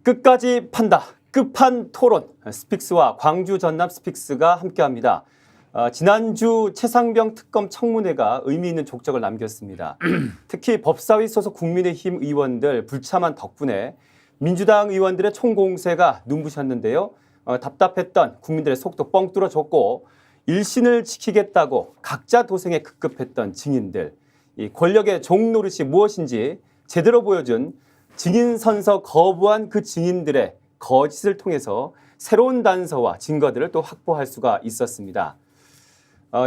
끝까지 판다. 끝판 토론. 스픽스와 광주 전남 스픽스가 함께합니다. 지난주 최상병 특검 청문회가 의미 있는 족적을 남겼습니다. 특히 법사위 소속 국민의힘 의원들 불참한 덕분에 민주당 의원들의 총공세가 눈부셨는데요. 답답했던 국민들의 속도 뻥 뚫어줬고 일신을 지키겠다고 각자 도생에 급급했던 증인들. 이 권력의 종노릇이 무엇인지 제대로 보여준 증인 선서 거부한 그 증인들의 거짓을 통해서 새로운 단서와 증거들을 또 확보할 수가 있었습니다.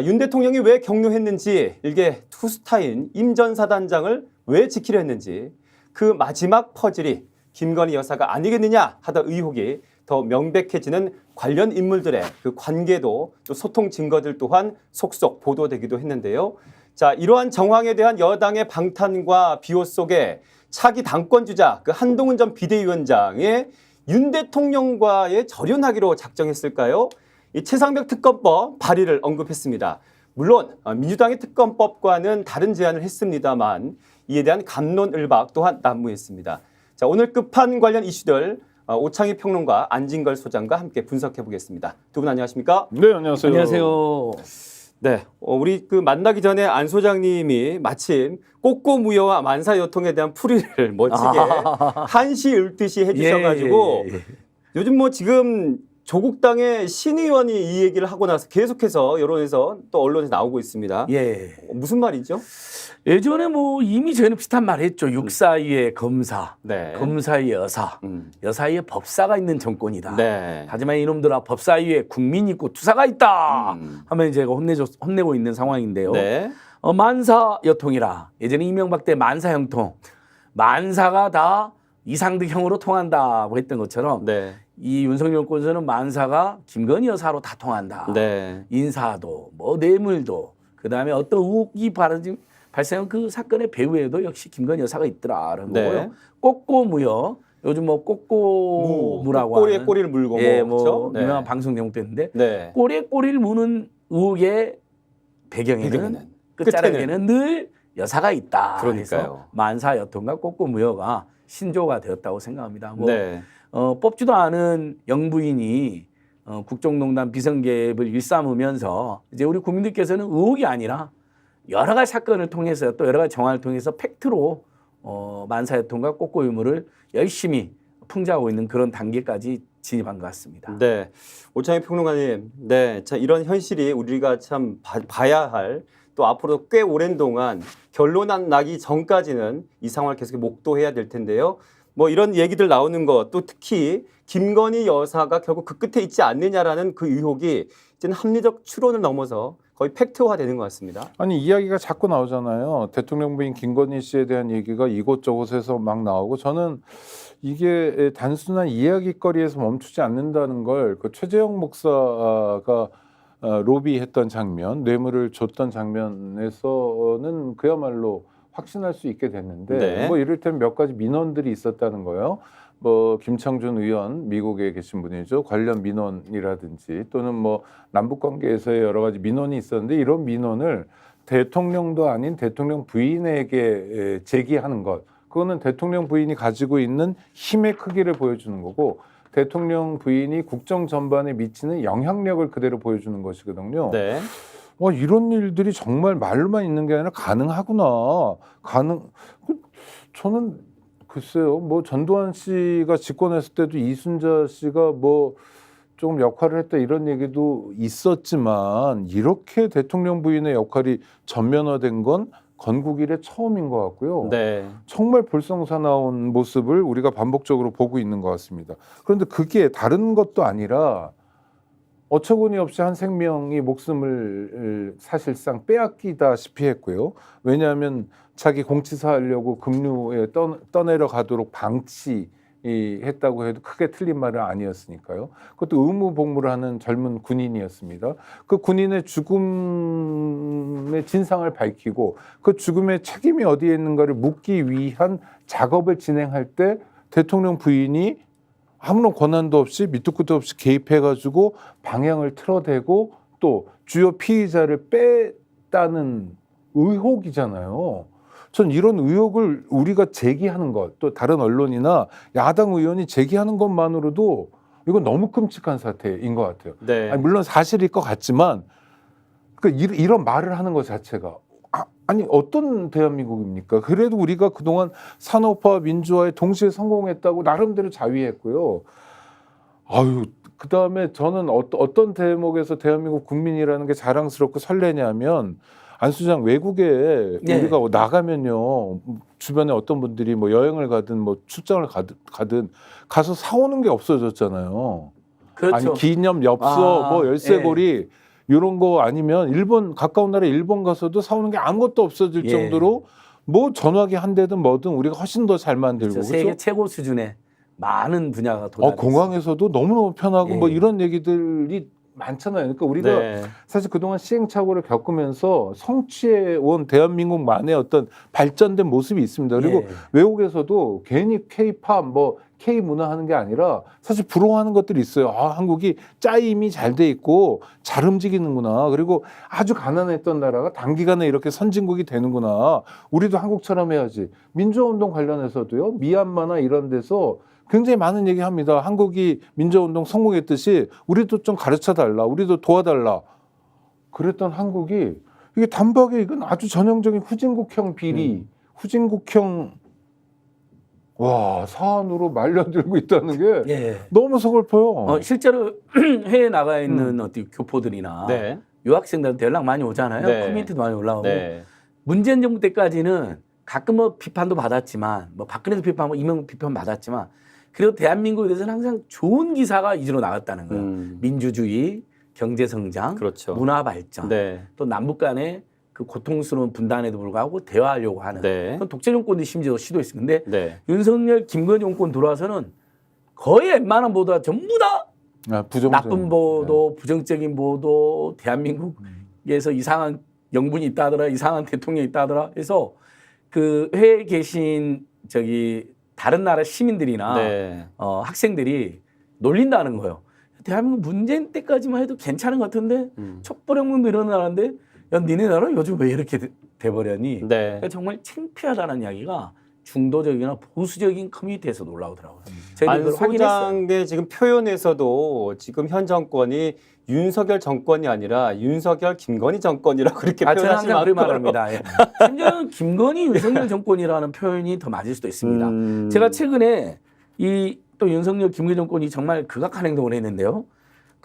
윤 대통령이 왜 격려했는지, 일개 투스타인 임 전 사단장을 왜 지키려 했는지, 그 마지막 퍼즐이 김건희 여사가 아니겠느냐 하던 의혹이 더 명백해지는 관련 인물들의 그 관계도 또 소통 증거들 또한 속속 보도되기도 했는데요. 자, 이러한 정황에 대한 여당의 방탄과 비호 속에 차기 당권주자 그 한동훈 전 비대위원장의 윤 대통령과의 절연하기로 작정했을까요? 이 최상병 특검법 발의를 언급했습니다. 물론 민주당의 특검법과는 다른 제안을 했습니다만 이에 대한 갑론을박 또한 난무했습니다. 자, 오늘 끝판 관련 이슈들 오창희 평론가 안진걸 소장과 함께 분석해 보겠습니다. 두 분 안녕하십니까? 네, 안녕하세요. 안녕하세요. 네, 우리 그 만나기 전에 안 소장님이 마침 꽃고무효와 만사여통에 대한 풀이를 멋지게 한시 읽듯이 해주셔가지고 요즘 뭐 지금 조국당의 신 의원이 이 얘기를 하고 나서 계속해서 여론에서 또 언론에 나오고 있습니다. 무슨 말이죠? 예전에 뭐 이미 저희는 비슷한 말 했죠. 육사위의 검사, 네. 검사위의 여사, 여사위의 법사가 있는 정권이다. 네. 하지만 이놈들아 법사위에 국민이 있고 투사가 있다 하면 제가 혼내고 있는 상황인데요. 네. 만사여통이라. 예전에 이명박 때 만사형통. 만사가 다 이상득형으로 통한다고 했던 것처럼 네. 이 윤석열 꼴서는 만사가 김건희 여사로 다 통한다. 네. 인사도 뭐 뇌물도 그다음에 어떤 의혹이 발생한 그 사건의 배후에도 역시 김건희 여사가 있더라라는 네. 거고요. 꼬꼬무요. 요즘 뭐 꼬꼬무라고 꼬리에 하는 꼬리를 물고 뭐 네. 유명한 방송 제목도 있는데 네. 꼬리에 꼬리를 무는 의혹의 배경에는 끝자락에는 늘 여사가 있다. 그러니까요. 그래서 만사여통과 꼬꼬무효가 신조가 되었다고 생각합니다. 뭐 네. 뽑지도 않은 영부인이 국정농단 비선개입을 일삼으면서 이제 우리 국민들께서는 의혹이 아니라 여러 가지 사건을 통해서 또 여러 가지 정황을 통해서 팩트로 만사여통과 꼬꼬유물을 열심히 풍자하고 있는 그런 단계까지 진입한 것 같습니다. 네. 오창희 평론가님, 네. 자, 이런 현실이 우리가 참 봐야 할 또 앞으로 꽤 오랜 동안 결론 나기 전까지는 이 상황을 계속 목도해야 될 텐데요. 뭐 이런 얘기들 나오는 것, 또 특히 김건희 여사가 결국 그 끝에 있지 않느냐라는 그 의혹이 이제는 합리적 추론을 넘어서 거의 팩트화되는 것 같습니다. 아니 이야기가 자꾸 나오잖아요. 대통령 부인 김건희 씨에 대한 얘기가 이곳저곳에서 막 나오고 저는 이게 단순한 이야기거리에서 멈추지 않는다는 걸 그 최재형 목사가 로비했던 장면, 뇌물을 줬던 장면에서는 그야말로 확신할 수 있게 됐는데 네. 뭐 이를테면 몇 가지 민원들이 있었다는 거예요. 뭐 김창준 의원 미국에 계신 분이죠. 관련 민원이라든지 또는 뭐 남북 관계에서의 여러 가지 민원이 있었는데 이런 민원을 대통령도 아닌 대통령 부인에게 제기하는 것. 그거는 대통령 부인이 가지고 있는 힘의 크기를 보여주는 거고 대통령 부인이 국정 전반에 미치는 영향력을 그대로 보여주는 것이거든요. 네. 이런 일들이 정말 말로만 있는 게 아니라 가능하구나. 저는 글쎄요. 뭐 전두환 씨가 집권했을 때도 이순자 씨가 뭐 조금 역할을 했다 이런 얘기도 있었지만 이렇게 대통령 부인의 역할이 전면화된 건 건국 이래 처음인 것 같고요. 네. 정말 불성사나운 모습을 우리가 반복적으로 보고 있는 것 같습니다. 그런데 그게 다른 것도 아니라 어처구니 없이 한 생명이 목숨을 사실상 빼앗기다시피 했고요. 왜냐하면 자기 공치사 하려고 급류에 떠내려 가도록 방치했다고 해도 크게 틀린 말은 아니었으니까요. 그것도 의무복무를 하는 젊은 군인이었습니다. 그 군인의 죽음의 진상을 밝히고 그 죽음의 책임이 어디에 있는가를 묻기 위한 작업을 진행할 때 대통령 부인이 아무런 권한도 없이 밑도 끝도 없이 개입해가지고 방향을 틀어대고 또 주요 피의자를 뺐다는 의혹이잖아요. 전 이런 의혹을 우리가 제기하는 것, 또 다른 언론이나 야당 의원이 제기하는 것만으로도 이건 너무 끔찍한 사태인 것 같아요. 네. 아니, 물론 사실일 것 같지만 그러니까 이런 말을 하는 것 자체가 아니 어떤 대한민국입니까? 그래도 우리가 그동안 산업화 민주화에 동시에 성공했다고 나름대로 자위했고요. 아유 그다음에 저는 어떤 대목에서 대한민국 국민이라는 게 자랑스럽고 설레냐면 안 수장 외국에 네. 우리가 나가면요 주변에 어떤 분들이 뭐 여행을 가든 뭐 출장을 가든 가서 사오는 게 없어졌잖아요. 그렇죠. 아니 기념 엽서 뭐 열쇠고리 이런 거 아니면 일본 가까운 나라 일본 가서도 사오는 게 아무것도 없어질 예. 정도로 뭐 전화기 한 대든 뭐든 우리가 훨씬 더 잘 만들고 그렇죠. 그렇죠? 세계 최고 수준의 많은 분야가 도달했어요. 공항에서도 너무너무 편하고 예. 뭐 이런 얘기들이 많잖아요. 그러니까 우리가 네. 사실 그동안 시행착오를 겪으면서 성취해 온 대한민국만의 어떤 발전된 모습이 있습니다. 그리고 예. 외국에서도 괜히 K-팝 뭐 K-문화 하는 게 아니라 사실 부러워하는 것들이 있어요. 아, 한국이 짜임이 잘 돼 있고 잘 움직이는구나. 그리고 아주 가난했던 나라가 단기간에 이렇게 선진국이 되는구나. 우리도 한국처럼 해야지. 민주화운동 관련해서도요. 미얀마나 이런 데서 굉장히 많은 얘기합니다. 한국이 민주화운동 성공했듯이 우리도 좀 가르쳐달라. 우리도 도와달라. 그랬던 한국이 이게 단박에 이건 아주 전형적인 후진국형 비리, 후진국형 사안으로 말려들고 있다는 게 예. 너무 서글퍼요. 실제로 해외에 나가 있는 어떤 교포들이나 네. 유학생들한테 연락 많이 오잖아요. 네. 커뮤니티도 많이 올라오고. 네. 문재인 정부 때까지는 가끔 뭐 비판도 받았지만 뭐 박근혜도 비판하고 이명박 비판 받았지만 그래도 대한민국에 대해서는 항상 좋은 기사가 위주로 나왔다는 거예요. 민주주의, 경제성장, 그렇죠. 문화발전, 네. 또 남북 간의 그 고통스러운 분단에도 불구하고 대화하려고 하는 네. 그건 독재 정권도 심지어 시도했었는데 네. 윤석열, 김건희 정권 들어와서는 거의 웬만한 보도가 전부 다 부정적인. 나쁜 보도, 부정적인 보도, 대한민국에서 이상한 영분이 있다 하더라, 이상한 대통령이 있다 하더라 해서 그 해외에 계신 다른 나라 시민들이나 네. 학생들이 놀린다는 거예요. 대한민국 문재인 때까지만 해도 괜찮은 것 같은데 촛불혁명도 일어나는데 야 니네 나라 요즘 왜 이렇게 돼버렸니? 네. 그러니까 정말 창피하다는 이야기가 중도적이나 보수적인 커뮤니티에서도 올라오더라고요. 저희도 안 그걸 확인했어요. 소장의 지금 표현에서도 지금 현 정권이 윤석열 정권이 아니라 윤석열 김건희 정권이라고 그렇게 저는 표현하시면 항상 그렇게 말합니다. 예. 심지어는 김건희 윤석열 정권이라는 표현이 더 맞을 수도 있습니다. 제가 최근에 또 윤석열 김건희 정권이 정말 극악한 행동을 했는데요.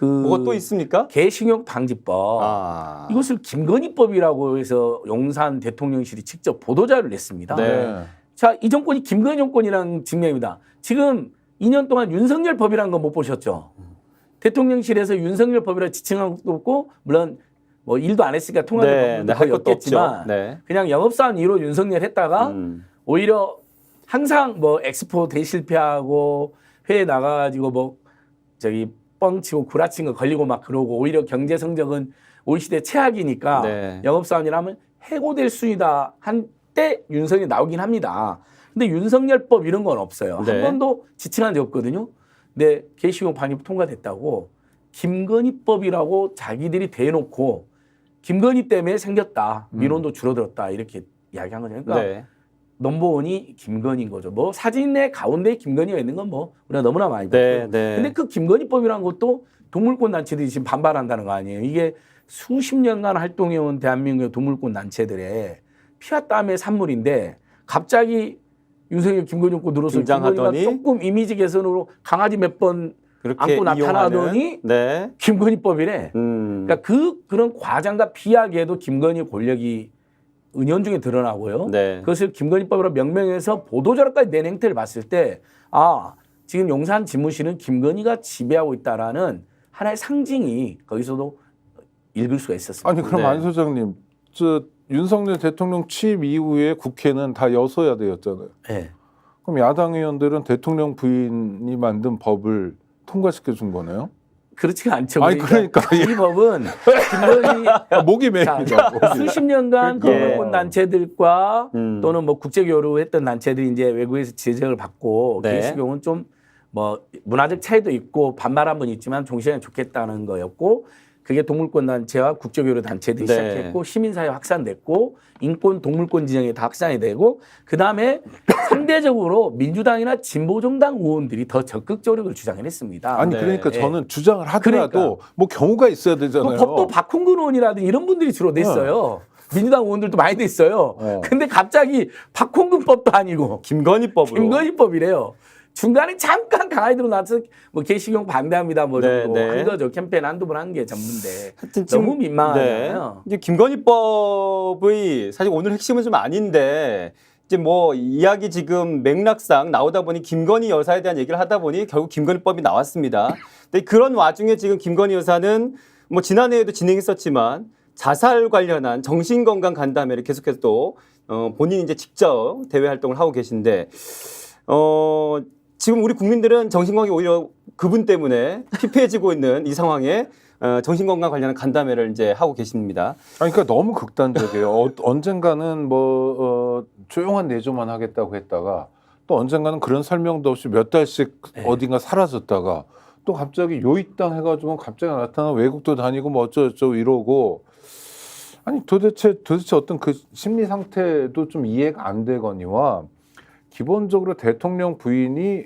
뭐가 또 있습니까? 개식용 방지법. 이것을 김건희법이라고 해서 용산 대통령실이 직접 보도자료를 냈습니다. 네. 자, 이 정권이 김건희 정권이라는 증명입니다. 지금 2년 동안 윤석열 법이라는 거 못 보셨죠? 대통령실에서 윤석열 법이라 지칭한 것도 없고 물론 뭐 일도 안 했으니까 통합의 네. 법도 할 거의 것도 없겠지만 없죠. 네. 그냥 영업사원 1호 윤석열 했다가 오히려 항상 뭐 엑스포 대실패하고 회에 나가가지고 뭐 뻥치고 구라친 거 걸리고 막 그러고 오히려 경제 성적은 OECD 최악이니까 네. 영업사원이라면 해고될 수이다 한때 윤석열이 나오긴 합니다. 근데 윤석열법 이런 건 없어요. 네. 한 번도 지칭한 적 없거든요. 근데 개시용 방입 통과됐다고 김건희법이라고 자기들이 대놓고 김건희 때문에 생겼다. 민원도 줄어들었다. 이렇게 이야기한 거죠. 그러니까 네. 넘버원이 김건희인 거죠. 뭐 사진의 가운데 김건희가 있는 건 뭐 우리가 너무나 많이 네, 봤고요. 네. 근데 그 김건희법이라는 것도 동물권 단체들이 지금 반발한다는 거 아니에요. 이게 수십 년간 활동해온 대한민국의 동물권 단체들의 피와 땀의 산물인데 갑자기 윤석열 김건희 정권 들어서 등장하더니 김건희가 조금 이미지 개선으로 강아지 몇 번 그렇게 안고 나타나더니 이용하는, 네. 김건희법이래. 그러니까 그런 과장과 비하게도 김건희 권력이 은연중에 드러나고요. 네. 그것을 김건희법으로 명명해서 보도자료까지 낸 행태를 봤을 때 지금 용산 집무실은 김건희가 지배하고 있다라는 하나의 상징이 거기서도 읽을 수가 있었습니다. 아니 그럼 네. 안 소장님, 윤석열 대통령 취임 이후에 국회는 다 여소야대였잖아요. 네. 그럼 야당 의원들은 대통령 부인이 만든 법을 통과시켜 준 거네요? 그렇지가 않죠. 아니 그러니까 이 법은 김건희 목이 메입니다. 수십 년간 그러니까. 동물권 단체들과 또는 뭐 국제교류했던 단체들이 이제 외국에서 지적을 받고 네. 개시경은 좀 뭐 문화적 차이도 있고 반발한 분 있지만 종시하면 좋겠다는 거였고 그게 동물권 단체와 국제교류 단체들이 네. 시작했고 시민사회 확산됐고 인권 동물권 지정에 다 확산이 되고 그다음에 상대적으로 민주당이나 진보정당 의원들이 더 적극적으로 주장을 했습니다. 아니 네. 그러니까 예. 저는 주장을 하더라도 그러니까. 뭐 경우가 있어야 그 되잖아요. 법도 박홍근 의원이라든지 이런 분들이 주로 냈어요. 민주당 의원들도 많이 냈어요. 근데 갑자기 박홍근법도 아니고 김건희법으로. 김건희법이래요. 중간에 잠깐 강하게 나서 뭐 개식용 반대합니다 뭐 네, 정도 네. 한 거죠. 캠페인 한두 번 한 게 전부인데 하여튼 지금- 너무 민망하잖아요. 네. 이제 김건희법의 사실 오늘 핵심은 좀 아닌데 이제 뭐 이야기 지금 맥락상 나오다 보니 김건희 여사에 대한 얘기를 하다 보니 결국 김건희법이 나왔습니다. 근데 그런 와중에 지금 김건희 여사는 뭐 지난해에도 진행했었지만 자살 관련한 정신건강 간담회를 계속해서 또 본인이 이제 직접 대외 활동을 하고 계신데 지금 우리 국민들은 정신건강이 오히려 그분 때문에 피폐해지고 있는 이 상황에 정신건강 관련한 간담회를 이제 하고 계십니다. 아니, 그러니까 너무 극단적이에요. 언젠가는 뭐 조용한 내조만 하겠다고 했다가 또 언젠가는 그런 설명도 없이 몇 달씩 어딘가 사라졌다가 또 갑자기 요입당 해가지고 갑자기 나타나 외국도 다니고 뭐 어쩌고저쩌고 이러고 아니 도대체 어떤 그 심리 상태도 좀 이해가 안 되거니와 기본적으로 대통령 부인이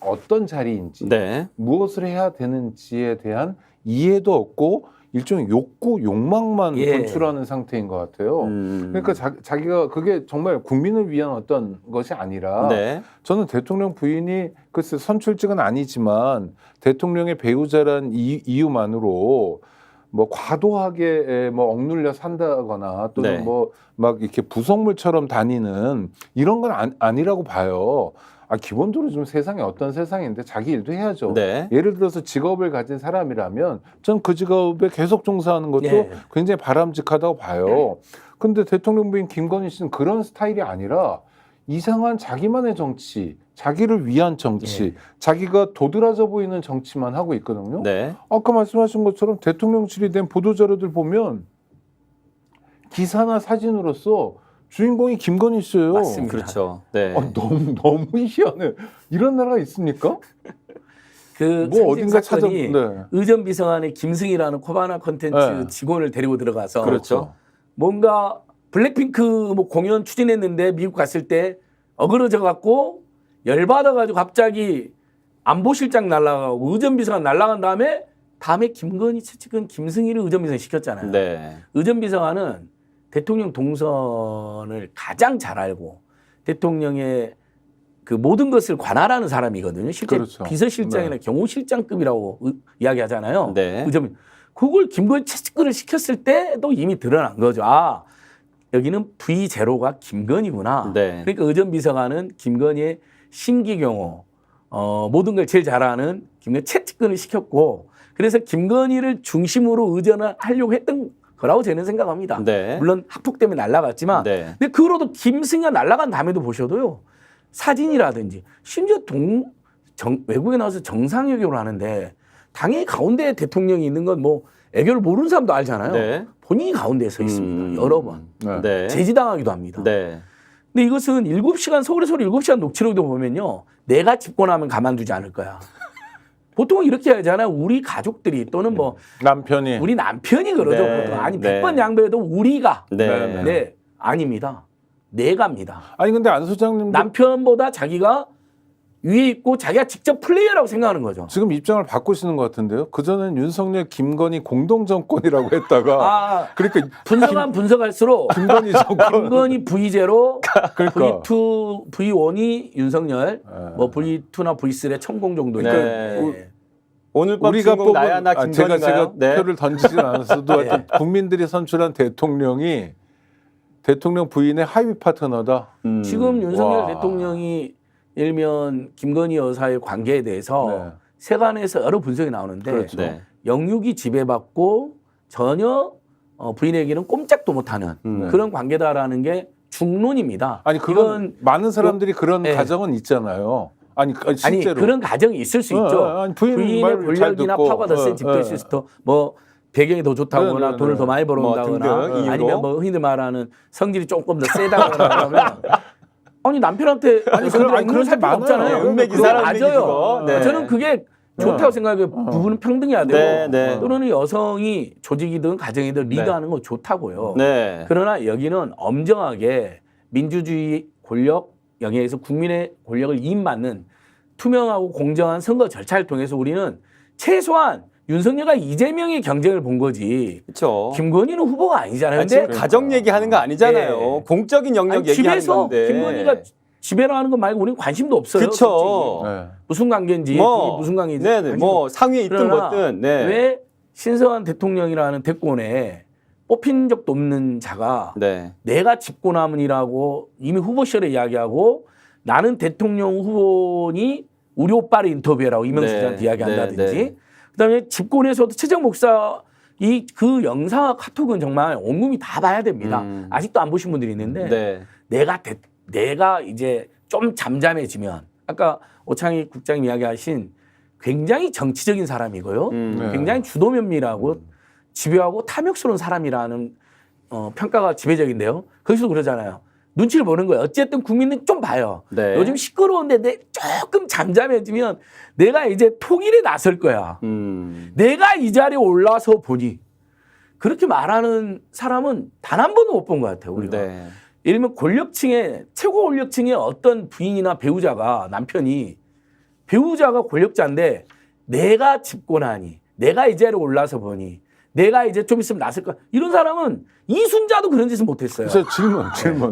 어떤 자리인지 네. 무엇을 해야 되는지에 대한 이해도 없고 일종의 욕망만 예. 분출하는 상태인 것 같아요. 그러니까 자기가 그게 정말 국민을 위한 어떤 것이 아니라 네. 저는 대통령 부인이 글쎄 선출직은 아니지만 대통령의 배우자란 이유만으로 뭐 과도하게 뭐 억눌려 산다거나 또는 네. 뭐 막 이렇게 부속물처럼 다니는 이런 건 아니라고 봐요. 기본적으로 좀 세상이 어떤 세상인데 자기 일도 해야죠. 네. 예를 들어서 직업을 가진 사람이라면 전 그 직업에 계속 종사하는 것도 예. 굉장히 바람직하다고 봐요. 근데 대통령 부인 김건희 씨는 그런 스타일이 아니라 이상한 자기만의 정치, 자기를 위한 정치, 예. 자기가 도드라져 보이는 정치만 하고 있거든요. 네. 아까 말씀하신 것처럼 대통령실이 된 보도자료들 보면 기사나 사진으로서 주인공이 김건희 씨예요. 맞습니다. 그렇죠. 네. 너무 희한해. 이런 나라가 있습니까? 그 뭐 어딘가 찾아. 사건이 네. 의전비서관의 김승희라는 코바나 콘텐츠 네. 직원을 데리고 들어가서 그렇죠. 뭔가 블랙핑크 뭐 공연 추진했는데 미국 갔을 때 어그러져 갖고 열받아가지고 갑자기 안보실장 날라가고 의전비서관 날라간 다음에 김건희 측은 김승희를 의전비서관 시켰잖아요. 네. 의전비서관은 대통령 동선을 가장 잘 알고 대통령의 그 모든 것을 관할하는 사람이거든요. 실제 그렇죠. 비서실장이나 경호실장급이라고 이야기하잖아요. 네. 그걸 김건희 채찍질을 시켰을 때도 이미 드러난 거죠. 여기는 V0가 김건희구나. 네. 그러니까 의전비서관은 김건희의 신기경호 모든 걸 제일 잘하는 김건희 채찍질을 시켰고 그래서 김건희를 중심으로 의전을 하려고 했던 거라고 저는 생각합니다. 네. 물론 학폭 때문에 날아갔지만 네. 근데 그로도 김승희가 날아간 다음에도 보셔도요. 사진이라든지 심지어 외국에 나와서 정상회견을 하는데 당연히 가운데 대통령이 있는 건 뭐 애교를 모르는 사람도 알잖아요. 네. 본인이 가운데에 서 있습니다. 여러 번. 네. 네. 제지당하기도 합니다. 네. 근데 이것은 7시간 서울에서 7시간 녹취록도 보면요. 내가 집권하면 가만두지 않을 거야. 보통 이렇게 하잖아요. 우리 가족들이 또는 뭐 남편이 우리 남편이 그러죠. 네. 보통. 아니 네. 100번 양보해도 우리가 네. 네. 아닙니다. 내가입니다. 아니 근데 안 소장님도 남편보다 자기가 위에 있고 자기가 직접 플레이어라고 생각하는 거죠. 지금 입장을 바꾸시는 것 같은데요. 그전엔 윤석열, 김건희 공동정권이라고 했다가 그러니까 분석하면 분석할수록 김건희 정권 김건희 V0, 그러니까 V2, V1이 윤석열, 네. 뭐 V2나 V3의 천공 정도니까. 네. 오늘 밤 우리가 주인공 나야 나 제가 김건희인가요? 네. 표를 던지진 않았어도 네. 하여튼 국민들이 선출한 대통령이 대통령 부인의 하위 파트너다. 지금 윤석열 와. 대통령이 일면 김건희 여사의 관계에 대해서 네. 세간에서 여러 분석이 나오는데 그렇죠. 네. 영육이 지배받고 전혀 부인에게는 꼼짝도 못하는 네. 그런 관계다라는 게 중론입니다. 아니 그건 많은 사람들이 그런 네. 가정은 있잖아요. 아니 실제로 아니 그런 가정이 있을 수 있죠. 아니, 부인 부인의 말을 잘 권력이나 듣고, 파워가 더 센 집도 있을 수 있고 뭐 배경이 더 좋다거나 네, 네, 돈을 네. 더 많이 뭐 벌어온다거나 등등 이유로. 아니면 뭐 흔히 말하는 성질이 조금 더 세다거나 그러면 아니 남편한테 아니, 그런 살 필요 게 없잖아요. 많아요. 은맥이 그거 사람 은맥이지 맞아요. 그거. 네. 저는 그게 좋다고 생각해요. 부부는 평등해야 되고 네, 네. 또는 여성이 조직이든 가정이든 리드하는 건 좋다고요. 네. 그러나 여기는 엄정하게 민주주의 권력 영역에서 국민의 권력을 이임받는 투명하고 공정한 선거 절차를 통해서 우리는 최소한 윤석열과 이재명의 경쟁을 본 거지. 그렇죠. 김건희는 후보가 아니잖아요. 아니, 지금 근데 가정 얘기하는 거 아니잖아요. 네. 공적인 영역 아니, 얘기하는 집에서 건데. 김건희가 지배를 하는 거 말고 우리는 관심도 없어요. 그렇죠. 솔직히. 네. 무슨 관계인지 뭐, 그게 무슨 관계인지 네네. 관심도 뭐 상위에 있든 그러나 뭐든. 네. 왜 신성한 대통령이라는 대권에 뽑힌 적도 없는 자가 네. 내가 집권하문이라고 이미 후보 시절에 이야기하고 나는 대통령 후보니 우리 오빠를 인터뷰해라고 이명수 네. 씨한테 이야기한다든지 네. 네. 그다음에 집권에서도 최재형 목사 그 영상과 카톡은 정말 온몸이 다 봐야 됩니다. 아직도 안 보신 분들이 있는데 네. 내가 이제 좀 잠잠해지면 아까 오창희 국장님 이야기하신 굉장히 정치적인 사람이고요. 네. 굉장히 주도면밀하고 집요하고 탐욕스러운 사람이라는 평가가 지배적인데요. 거기서 그러잖아요. 눈치를 보는 거예요. 어쨌든 국민은 좀 봐요. 네. 요즘 시끄러운데 조금 잠잠해지면 내가 이제 통일에 나설 거야. 내가 이 자리에 올라서 보니 그렇게 말하는 사람은 단 한 번도 못 본 것 같아요. 우리가. 네. 예를 들면 권력층의 최고 권력층의 어떤 부인이나 배우자가 남편이 배우자가 권력자인데 내가 집권하니 내가 이 자리에 올라서 보니 내가 이제 좀 있으면 나설 거야. 이런 사람은 이순자도 그런 짓을 못했어요. 그래서 질문.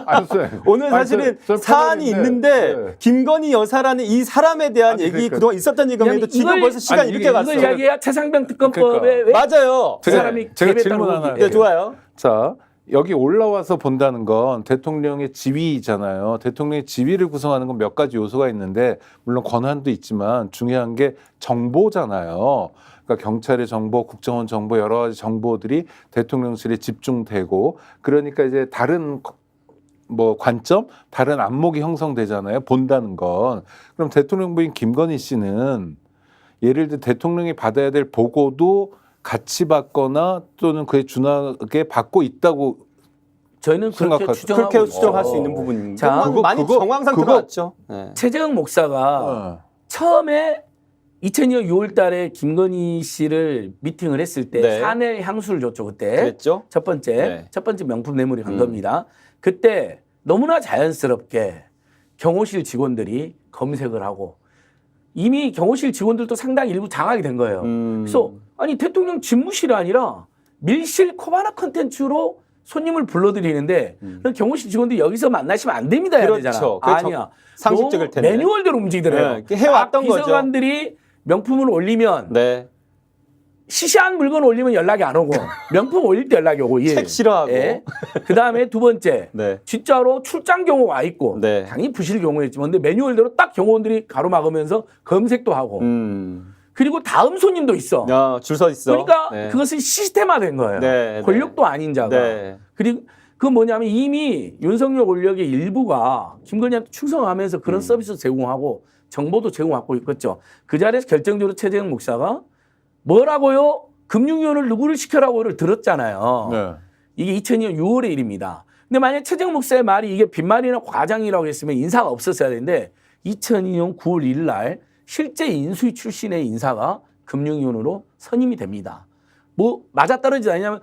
알았어요. 오늘 사실은 사안이 있는데 김건희 여사라는 이 사람에 대한 얘기 그러니까. 그동안 있었던 얘기인데도 지금 벌써 시간 이렇게 갔어. 이걸 이야기해야 최상병 특검법에 왜 맞아요. 그 사람이 제가 개입했다는 질문 하나 거기. 할게요. 네, 좋아요. 자, 여기 올라와서 본다는 건 대통령의 지위잖아요. 대통령의 지위를 구성하는 건 몇 가지 요소가 있는데 물론 권한도 있지만 중요한 게 정보잖아요. 그러니까 경찰의 정보, 국정원 정보 여러 가지 정보들이 대통령실에 집중되고 그러니까 이제 다른 뭐 관점, 다른 안목이 형성되잖아요. 본다는 건. 그럼 대통령 부인 김건희 씨는 예를 들어 대통령이 받아야 될 보고도 같이 받거나 또는 그에 준하게 받고 있다고 저희는 그렇게 추정하고 그렇게 있어요. 추정할 수 있는 부분입니다. 자, 그건 많이 정황 상태가 맞죠. 네. 최재형 목사가 처음에 2002년 6월 달에 김건희 씨를 미팅을 했을 때 네. 사내 향수를 줬죠. 그때. 그랬죠. 첫 번째. 네. 첫 번째 명품 뇌물이 간 겁니다. 그때 너무나 자연스럽게 경호실 직원들이 검색을 하고 이미 경호실 직원들도 상당히 일부 장악이 된 거예요. 그래서 아니 대통령 집무실이 아니라 밀실 코바나 컨텐츠로 손님을 불러들이는데 그럼 경호실 직원들이 여기서 만나시면 안 됩니다 해야 되잖아. 그렇죠. 아니야. 상식적일 텐데. 매뉴얼대로 움직이더래요. 네, 해왔던 거죠. 비서관들이 명품을 올리면 네. 시시한 물건 올리면 연락이 안 오고 명품 올릴 때 연락이 오고 책 싫어하고. 그다음에 두 번째 네. 진짜로 출장 경호 와 있고 네. 당연히 부실 경호였지만 근데 매뉴얼대로 딱 경호원들이 가로막으면서 검색도 하고 그리고 다음 손님도 있어. 야, 줄 서 있어. 그러니까 네. 그것은 시스템화된 거예요. 네, 권력도 아닌 자가. 네. 그리고 그 뭐냐면 이미 윤석열 권력의 일부가 김건희한테 충성하면서 그런 서비스 제공하고 정보도 제공하고 있겠죠. 그 자리에서 결정적으로 최재형 목사가 뭐라고요? 금융위원을 누구를 시켜라고를 들었잖아요. 네. 이게 2002년 6월의 일입니다. 근데 만약 최재형 목사의 말이 이게 빈말이나 과장이라고 했으면 인사가 없었어야 되는데 2002년 9월 1일 날 실제 인수위 출신의 인사가 금융위원으로 선임이 됩니다. 뭐 맞아떨어지지 않냐면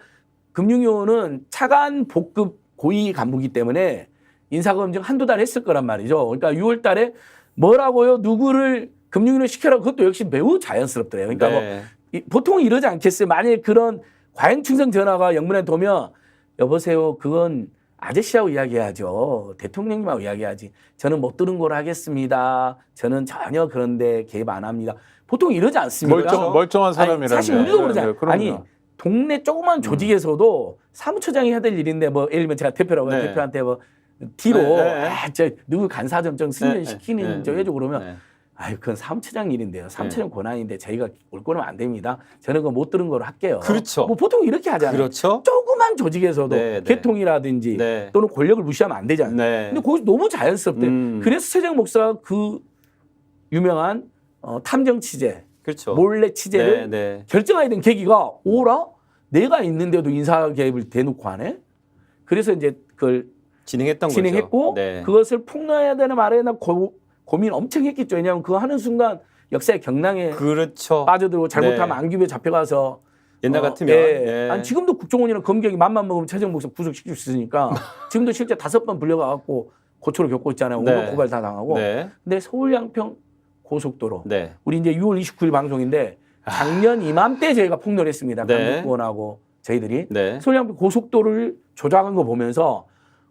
금융위원은 차관 복급 고위 간부기 때문에 인사검증 한두 달 했을 거란 말이죠. 그러니까 6월 달에 뭐라고요? 누구를 금융위원을 시켜라. 그것도 역시 매우 자연스럽더래요. 그러니까 네. 뭐 보통 이러지 않겠어요. 만약에 그런 과잉충성 전화가 영문에 오면 여보세요. 그건 아저씨하고 이야기해야죠. 대통령님하고 이야기해야지. 저는 못 들은 걸 하겠습니다. 저는 전혀 그런데 개입 안 합니다. 보통 이러지 않습니까? 멀쩡한 사람이라는. 사실 우리도 그러잖아요. 그럼요. 아니 동네 조그만 조직에서도 사무처장이 해야 될 일인데 뭐 예를 들면 제가 대표라고 네. 대표한테 뭐 뒤로 네. 저 누구 간사점정 승인시키는 네. 저 해주고 그러면 네. 아유 그건 사무처장 일인데요. 사무처장 권한인데 저희가 올 거면 안 됩니다. 저는 그거 못 들은 거로 할게요. 그렇죠. 뭐 보통 이렇게 하잖아요. 그렇죠. 조그만 조직에서도 네, 네. 개통이라든지 네. 또는 권력을 무시하면 안 되잖아요. 네. 근데 거기서 너무 자연스럽대. 그래서 최재형 목사가 그 유명한 탐정 취재, 그렇죠. 몰래 취재를 네, 네. 결정하게 된 계기가 오라? 내가 있는데도 인사 개입을 대놓고 하네? 그래서 이제 그걸 진행했던 진행했고 거죠. 네. 그것을 폭로해야 되나 말아야 되나 고민 엄청 했겠죠. 왜냐하면 그거 하는 순간 역사의 경랑에 그렇죠. 빠져들고 잘못하면 네. 안규에 잡혀가서 옛날 같으면 예. 예. 아니, 지금도 국정원이랑 검경이 맘만 먹으면 최재형 목사 구속시킬 수 있으니까 지금도 실제 5번 불려가갖고 고초를 겪고 있잖아요. 온갖 네. 고발 다 당하고. 네. 근데 서울 양평 고속도로 네. 우리 이제 6월 29일 방송인데 작년 이맘때 저희가 폭로를 했습니다. 네. 강북구원하고 저희들이 네. 서울 양평 고속도로를 조작한 거 보면서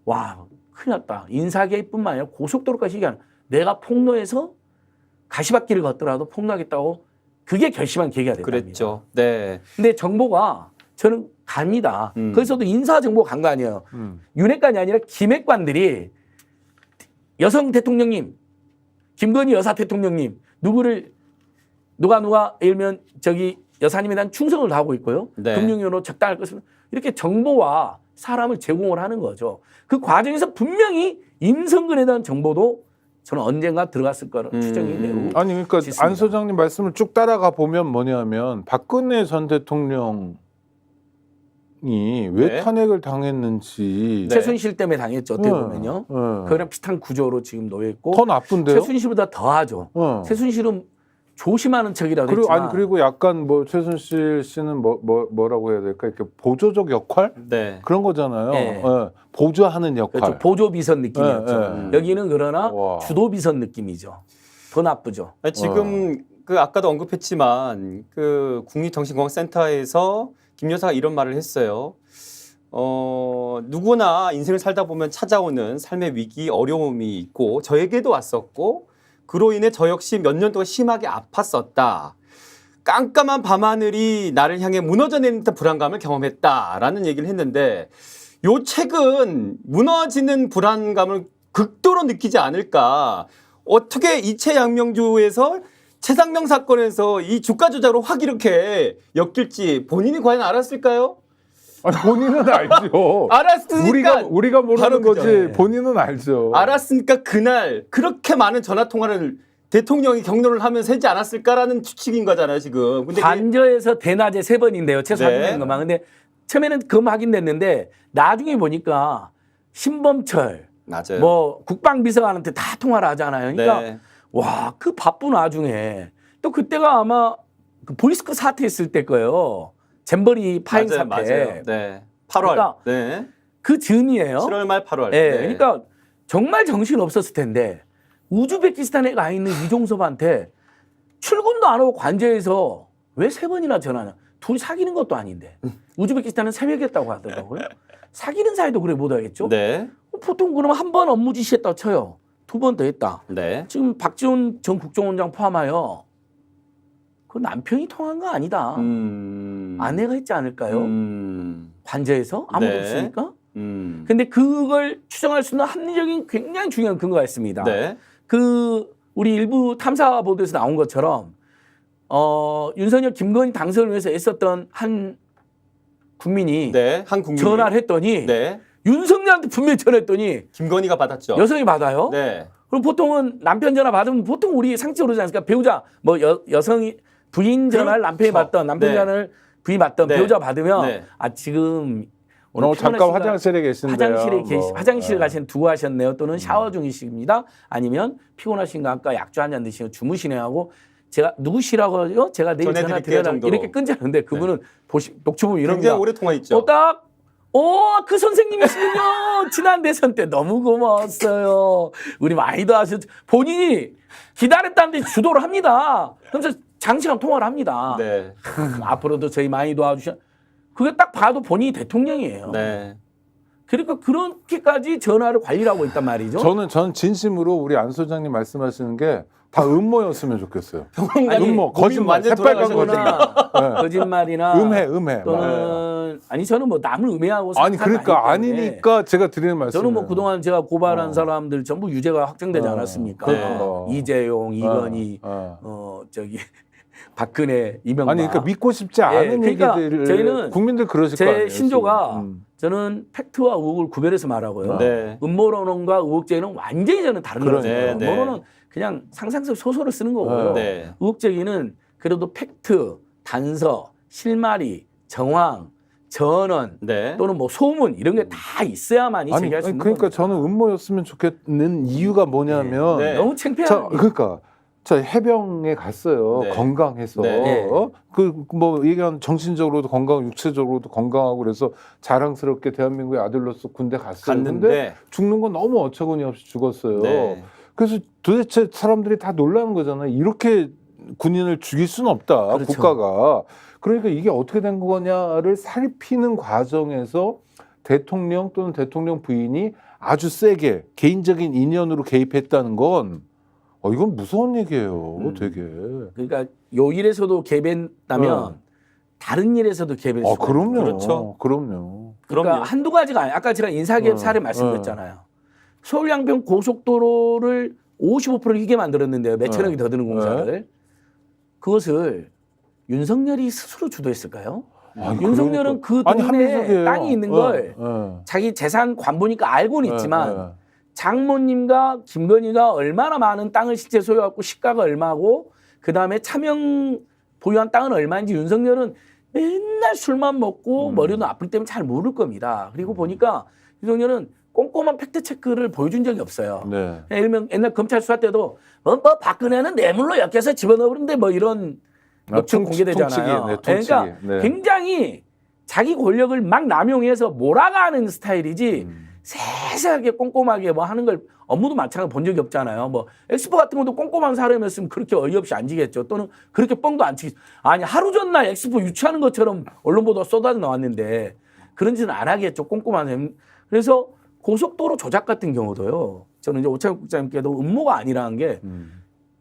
와 큰일 났다. 인사개입뿐만 아니라 고속도로까지 얘기하는 내가 폭로해서 가시밭길을 걷더라도 폭로하겠다고 그게 결심한 계기가 됐답니다. 그랬죠. 네. 근데 정보가 저는 갑니다. 거기서도 인사 정보 간 거 아니에요. 윤핵관이 아니라 김핵관들이 여성 대통령님, 김건희 여사 대통령님 누구를 누가 일면 저기 여사님에 대한 충성을 다하고 있고요. 네. 금융으로 적당할 것을 이렇게 정보와 사람을 제공을 하는 거죠. 그 과정에서 분명히 임성근에 대한 정보도 저는 언젠가 들어갔을 거라 추정이 매우 아니 그러니까 짓습니다. 안 소장님 말씀을 쭉 따라가 보면 뭐냐면 박근혜 전 대통령이 왜 네. 탄핵을 당했는지 네. 최순실 때문에 당했죠. 어떻게 보면요. 네. 그거랑 비슷한 구조로 지금 놓여 있고 더 나쁜데요. 최순실보다 더하죠. 어. 최순실은 조심하는 척이라도 그리고 했지만 아니 그리고 약간 뭐 최순실 씨는 뭐라고 해야 될까 이렇게 보조적 역할 네. 그런 거잖아요. 네. 예. 보조하는 역할. 그렇죠. 보조 비선 느낌이었죠. 네, 여기는 그러나 와. 주도 비선 느낌이죠. 더 나쁘죠. 아니, 지금 그 아까도 언급했지만 그 국립정신건강센터에서 김 여사가 이런 말을 했어요. 누구나 인생을 살다 보면 찾아오는 삶의 위기, 어려움이 있고 저에게도 왔었고 그로 인해 저 역시 몇 년 동안 심하게 아팠었다. 깜깜한 밤하늘이 나를 향해 무너져 내리는 듯한 불안감을 경험했다라는 얘기를 했는데 요 책은 무너지는 불안감을 극도로 느끼지 않을까. 어떻게 이채 양명주에서 최상명 사건에서 이 주가 조작으로 확 이렇게 엮일지 본인이 과연 알았을까요? 아니, 본인은 알죠. 알았으니까 우리가 모르는 바로 거지. 그죠. 본인은 알죠. 알았으니까 그날 그렇게 많은 전화 통화를 대통령이 경로를 하면서 하지 않았을까라는 추측인 거잖아요 지금. 근데 그게- 관저에서 대낮에 3번인데요. 최소 네. 확인된 것만. 근데 처음에는 그건 확인됐는데 나중에 보니까 신범철 맞아요. 뭐 국방비서관한테 다 통화를 하잖아요. 그러니까 네. 와, 그 바쁜 와중에 또 그때가 아마 그 보이스크 사태 있을 때 거예요. 잼버리 파행 맞아요, 사태. 맞아요. 네. 8월. 그러니까 네. 그 즈음이에요. 7월 말 8월. 예, 네. 그러니까 정말 정신 없었을 텐데 우즈베키스탄에 가 있는 이종섭한테 출근도 안 하고 관저에서 왜 3번이나 전화냐. 둘이 사귀는 것도 아닌데. 우즈베키스탄은 새벽이었다고 하더라고요. 사귀는 사이도 그래 못하겠죠. 네. 보통 그러면 한 번 업무 지시했다고 쳐요. 2번 더 했다. 네. 지금 박지원 전 국정원장 포함하여 그 남편이 통한 거 아니다. 아내가 했지 않을까요? 관저에서 아무도 네. 없으니까. 근데 그걸 추정할 수 있는 합리적인 굉장히 중요한 근거가 있습니다. 네. 그 우리 일부 탐사 보도에서 나온 것처럼 윤석열 김건희 당선을 위해서 애썼던 한 국민이 네. 한 국민. 전화를 했더니 네. 윤석열한테 분명히 전화했더니 김건희가 받았죠. 여성이 받아요. 네. 그럼 보통은 남편 전화 받으면 보통 우리 상식적으로 그러지 않습니까? 배우자 뭐 여성이 부인 전화를 남편이 그렇죠. 받던 남편 네. 전화를 부인이 받던 네. 배우자 받으면 네. 아 지금 오늘 잠깐 피곤하신가? 화장실에 계신데요. 화장실에 네. 가신 두고 하셨네요. 또는 샤워 중이십니다. 아니면 피곤하신가 아까 약주 한 잔 드시고 주무시네요 하고 제가 누구시라고요? 제가 내일 전화 전해드릴게요 드려라 정도로. 이렇게 끊지 않는데 그분은 녹취 보면 이런 굉장히 거 오래 통화했죠. 딱 그 선생님이시군요. 지난 대선 때 너무 고마웠어요. 우리 많이도 하셨죠. 본인이 기다렸다는데 주도를 합니다. 그래서 장시간 통화를 합니다. 네. 앞으로도 저희 많이 도와주셔. 그게 딱 봐도 본인이 대통령이에요. 네. 그러니까 그렇게까지 전화를 관리를 하고 있단 말이죠. 저는 진심으로 우리 안 소장님 말씀하시는 게 다 음모였으면 좋겠어요. 아니, 음모, 거짓말, 완전 새빨간 돌아가셨구나. 거짓말. 네. 거짓말이나 음해. 또는 아니 저는 뭐 남을 음해하고 아니 생각하는 거 그러니까 아니기 때문에 아니니까 제가 드리는 말씀. 저는 뭐 그동안 제가 고발한 사람들 전부 유죄가 확정되지 않았습니까? 그러니까. 이재용, 이건희, 저기 박근혜, 이명박. 아니 그러니까 믿고 싶지 않은 그러니까 얘기들을 저희는 국민들 그러실 제 거 아니에요. 신조가 지금. 저는 팩트와 의혹을 구별해서 말하고요. 네. 음모론과 의혹제기는 완전히 저는 다른 거예요. 네, 네. 음모론은 그냥 상상 속 소설을 쓰는 거고요. 네. 의혹제기는 그래도 팩트, 단서, 실마리, 정황, 전원 네. 또는 뭐 소문 이런 게 다 있어야만이 아니 제기할 수 있는 그러니까 겁니다. 저는 음모였으면 좋겠는 이유가 뭐냐면 네. 너무 창피한 그러니까 저 해병에 갔어요. 네. 건강해서. 네. 뭐 얘기한 정신적으로도 건강, 육체적으로도 건강하고 그래서 자랑스럽게 대한민국의 아들로서 군대 갔어요. 근데 갔는데 죽는 건 너무 어처구니 없이 죽었어요. 네. 그래서 도대체 사람들이 다 놀라는 거잖아요. 이렇게 군인을 죽일 수는 없다. 그렇죠. 국가가. 그러니까 이게 어떻게 된 거냐를 살피는 과정에서 대통령 또는 대통령 부인이 아주 세게 개인적인 인연으로 개입했다는 건 이건 무서운 얘기예요. 되게. 그러니까 요 일에서도 개입했다면 다른 일에서도 개입했을 수 그럼요. 있는 그렇죠. 그럼요. 그러니까 그럼요. 한두 가지가 아니에요. 아까 제가 인사개입 사례 말씀드렸잖아요. 서울 양평 고속도로를 55%를 휘게 만들었는데요. 몇 천억이 더 드는 공사를. 그것을 윤석열이 스스로 주도했을까요? 아니, 윤석열은 그 아니, 동네에 합리적이에요. 땅이 있는 걸 자기 재산 관보니까 알고는 있지만 장모님과 김건희가 얼마나 많은 땅을 실제 소유하고 시가가 얼마고 그다음에 차명 보유한 땅은 얼마인지 윤석열은 맨날 술만 먹고 머리도 아플 때면 잘 모를 겁니다. 그리고 보니까 윤석열은 꼼꼼한 팩트 체크를 보여준 적이 없어요. 네. 예를 들면 옛날 검찰 수사 때도 뭐 박근혜는 뇌물로 엮여서 집어넣었는데 뭐 이런 녹취록 공개되잖아요. 네, 그러니까 네. 굉장히 자기 권력을 막 남용해서 몰아가는 스타일이지 세세하게 꼼꼼하게 뭐 하는 걸 업무도 마찬가지로 본 적이 없잖아요. 뭐 엑스포 같은 것도 꼼꼼한 사람이었으면 그렇게 어이없이 안 지겠죠. 또는 그렇게 뻥도 안 치겠죠. 아니 하루 전날 엑스포 유치하는 것처럼 언론 보도 쏟아져 나왔는데 그런 짓은 안 하겠죠. 꼼꼼한. 그래서 고속도로 조작 같은 경우도요. 저는 이제 오창석 국장님께도 음모가 아니라는 게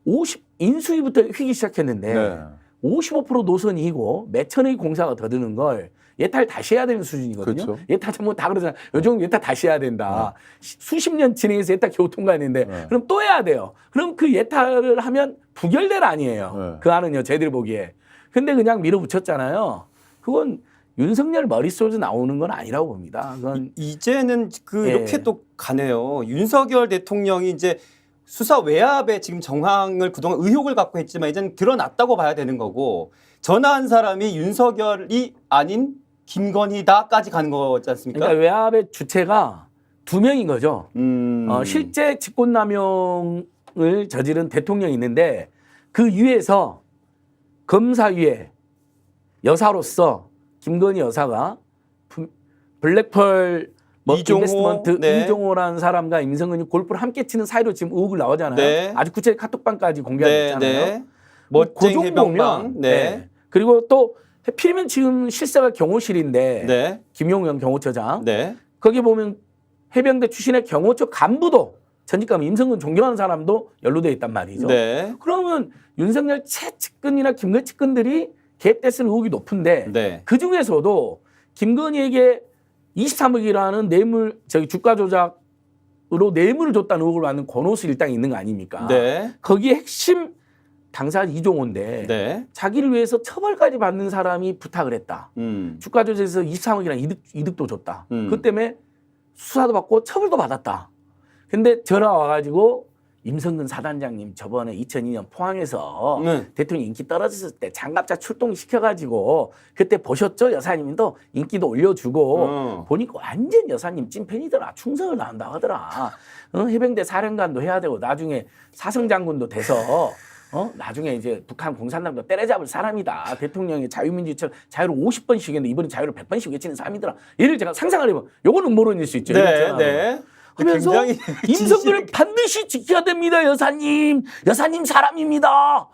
50 인수위부터 휘기 시작했는데 네. 55% 노선이고 몇 천억의 공사가 더 드는 걸 예탈 다시 해야 되는 수준이거든요. 그렇죠. 예탈 뭐 다 그러잖아요. 요즘 예탈 다시 해야 된다. 수십 년 진행해서 예탈 겨우 통과했는데 그럼 또 해야 돼요. 그럼 그 예탈을 하면 부결될 아니에요. 그 안은요. 저희들이 보기에. 근데 그냥 밀어붙였잖아요. 그건 윤석열 머릿속에서 나오는 건 아니라고 봅니다. 그건 이제는 예. 이렇게 또 가네요. 윤석열 대통령이 이제 수사 외압에 지금 정황을 그동안 의혹을 갖고 했지만 이제는 드러났다고 봐야 되는 거고 전화한 사람이 윤석열이 아닌 김건희다까지 가는 거지 않습니까? 그러니까 외압의 주체가 두 명인 거죠. 실제 직권남용을 저지른 대통령이 있는데 그 위에서 검사위에 여사로서 김건희 여사가 블랙펄 뭐 이종호, 인베스트먼트 네. 이종호라는 사람과 임성근이 골프를 함께 치는 사이로 지금 의혹을 나오잖아요. 네. 아주 구체적 카톡방까지 공개됐잖아요. 네. 그 멋쟁이 해병방. 정도면 네. 그리고 또 하필이면 지금 실세가 경호실인데 네. 김용현 경호처장 네. 거기 보면 해병대 출신의 경호처 간부도 전직감 임성근 존경하는 사람도 연루돼 있단 말이죠. 네. 그러면 윤석열 최측근이나 김건희 측근들이 개입됐을 의혹이 높은데 네. 그 중에서도 김건희에게 23억이라는 뇌물 주가 조작으로 뇌물을 줬다는 의혹을 받는 권오수 일당이 있는 거 아닙니까? 네. 거기에 핵심 당사 이종호인데 네. 자기를 위해서 처벌까지 받는 사람이 부탁을 했다. 주가 조작에서 23억이라는 이득도 줬다. 그 때문에 수사도 받고 처벌도 받았다. 근데 전화 와가지고 임성근 사단장님 저번에 2002년 포항에서 대통령 인기 떨어졌을 때 장갑차 출동시켜가지고 그때 보셨죠? 여사님도 인기도 올려주고 보니까 완전 여사님 찐팬이더라. 충성을 다한다 하더라. 해병대 사령관도 해야 되고 나중에 사성장군도 돼서 나중에 이제 북한 공산당도 때려잡을 사람이다. 대통령의 자유민주처럼 자유를 50번씩 했는데 이번엔 자유를 100번씩 외치는 사람이다. 얘를 제가 상상하려면 요거는 음모론일 수 있죠. 네. 네. 하면서 굉장히 임성근을 반드시 지켜야 됩니다. 여사님. 여사님 사람입니다. 와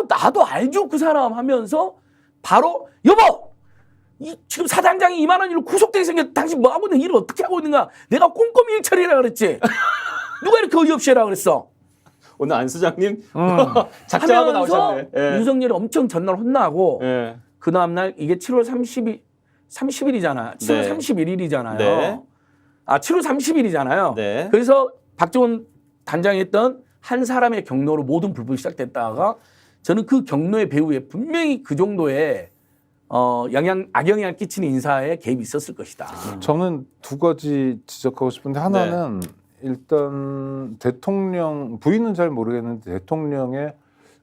나도 알죠 그 사람 하면서 바로 여보 지금 사단장이 이만한 일로 구속되게 생겼 당신 뭐하고 있는 일을 어떻게 하고 있는가. 내가 꼼꼼히 일 처리해라 그랬지. 누가 이렇게 어이없이 해라 그랬어. 오늘 안 수장님 작정하고 나오셨네. 예. 윤석열이 엄청 전날 혼나고 예. 그 다음날 이게 7월 30일이잖아. 7월 네. 31일이잖아요. 네. 7월 30일이잖아요. 네. 그래서 박정원 단장이 했던 한 사람의 경로로 모든 불법이 시작됐다가 저는 그 경로의 배후에 분명히 그 정도의 악영향을 끼치는 인사에 개입이 있었을 것이다. 저는 두 가지 지적하고 싶은데 하나는 일단 대통령 부인은 잘 모르겠는데 대통령의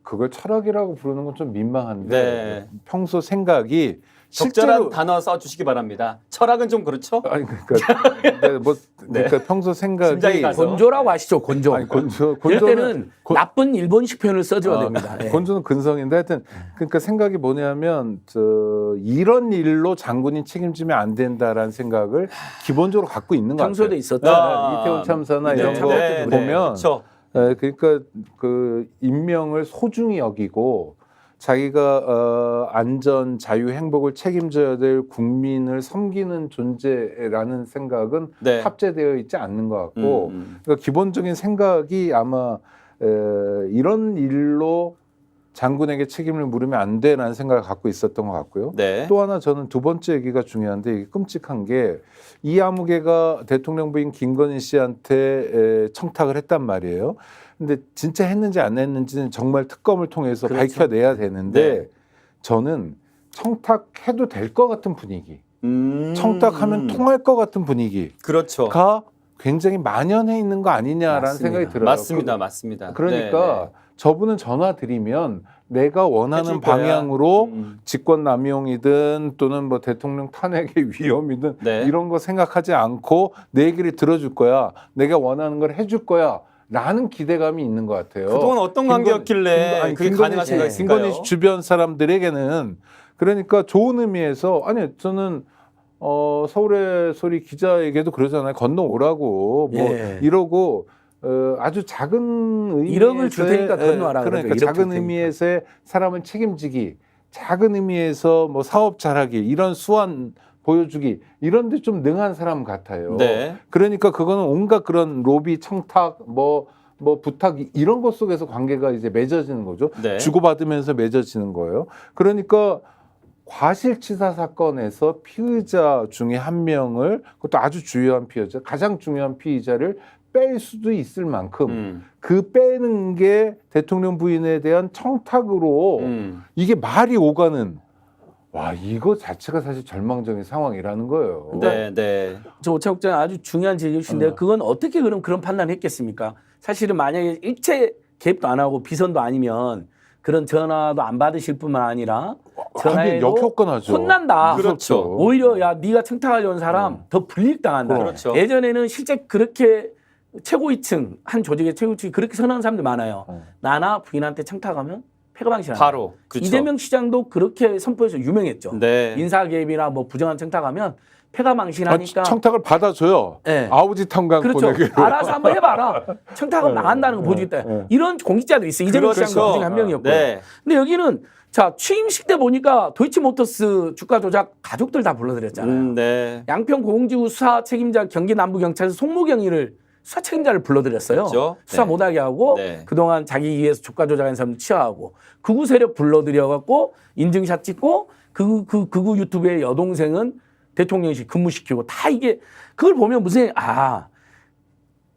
그걸 철학이라고 부르는 건 좀 민망한데 네. 평소 생각이 적절한 실제로 단어 써주시기 바랍니다. 철학은 좀 그렇죠? 아니 그러니까 뭐 그러니까 평소 심장이 생각이 가서. 곤조라고 하시죠. 곤조. 아니 곤조 이럴 곤조는 때는 나쁜 일본식 표현을 써줘야 아, 됩니다. 예. 곤조는 근성인데 하여튼 그러니까 생각이 뭐냐면 이런 일로 장군이 책임지면 안 된다라는 생각을 기본적으로 갖고 있는 것 평소에도 같아요. 있었다. 이태원 참사나 네, 이런 네, 거 네, 보면 그렇죠. 그러니까 그 인명을 소중히 여기고 자기가 안전, 자유, 행복을 책임져야 될 국민을 섬기는 존재라는 생각은 네. 탑재되어 있지 않는 것 같고 그러니까 기본적인 생각이 아마 이런 일로 장군에게 책임을 물으면 안 돼라는 생각을 갖고 있었던 것 같고요. 네. 또 하나 저는 두 번째 얘기가 중요한데 이게 끔찍한 게 이 아무개가 대통령 부인 김건희 씨한테 청탁을 했단 말이에요. 근데 진짜 했는지 안 했는지는 정말 특검을 통해서 그렇죠. 밝혀내야 되는데 네. 저는 청탁해도 될 것 같은 분위기, 청탁하면 통할 것 같은 분위기가 그렇죠. 굉장히 만연해 있는 거 아니냐라는 맞습니다. 생각이 들어요. 맞습니다. 맞습니다. 그러니까 네, 저분은 전화 드리면 내가 원하는 해줄 거야. 방향으로 음. 직권 남용이든 또는 뭐 대통령 탄핵의 위험이든 네. 이런 거 생각하지 않고 내 얘기를 들어줄 거야. 내가 원하는 걸 해줄 거야. 라는 기대감이 있는 것 같아요. 그동안 어떤 관계였길래 그게 가능하신가 씨, 김건희 씨 했을까요? 주변 사람들에게는 그러니까 좋은 의미에서 아니 저는 서울의 소리 기자에게도 그러잖아요. 건너오라고 뭐 예. 이러고 아주 작은 의미에서 1억을 줄 테니까 건너와라 그러니까 그러죠. 1억 작은 줄 테니까. 의미에서의 사람을 책임지기, 작은 의미에서 뭐 사업 잘하기 이런 수완 보여주기 이런 데 좀 능한 사람 같아요. 네. 그러니까 그거는 온갖 그런 로비, 청탁, 뭐 부탁 이런 것 속에서 관계가 이제 맺어지는 거죠. 네. 주고받으면서 맺어지는 거예요. 그러니까 과실치사 사건에서 피의자 중에 한 명을 그것도 아주 중요한 피의자, 가장 중요한 피의자를 뺄 수도 있을 만큼 그 빼는 게 대통령 부인에 대한 청탁으로 이게 말이 오가는 와 이거 자체가 사실 절망적인 상황이라는 거예요. 네, 네. 저 오차국 장 아주 중요한 제기주신데 그건 어떻게 그런 판단을 했겠습니까? 사실은 만약에 일체 개입도 안 하고 비선도 아니면 그런 전화도 안 받으실 뿐만 아니라 전화에도 역효과나죠. 혼난다. 그렇죠. 오히려 야 네가 청탁하려는 사람 더 불이익당한다. 그렇죠. 예전에는 실제 그렇게 최고위층 한 조직의 최고위층이 그렇게 선언하는 사람들 많아요. 나나 부인한테 청탁하면 폐가방신한다. 바로. 그렇죠. 이재명 시장도 그렇게 선포해서 유명했죠. 네. 인사 개입이나 뭐 부정한 청탁하면 폐가망신하니까 청탁을 받아줘요. 네. 아우지 탐관 그렇죠. 보내기로. 알아서 한번 해봐라. 청탁은 망한다는 거 보여주겠다. 이런 공직자도 있어. 이재명 그렇죠. 시장도 그중에 한 명이었고. 네. 근데 여기는 자 취임식 때 보니까 도이치모터스 주가 조작 가족들 다 불러들였잖아요. 네. 양평 고흥지구 수사 책임자 경기 남부경찰서 송무경위를 수사 책임자를 불러들였어요. 그렇죠. 수사 네. 못하게 하고 네. 그동안 자기 위해서 주가 조작한 사람 취하하고 극우 세력 불러들여갖고 인증샷 찍고 극우 유튜브의 여동생은 대통령실 근무시키고 다 이게 그걸 보면 무슨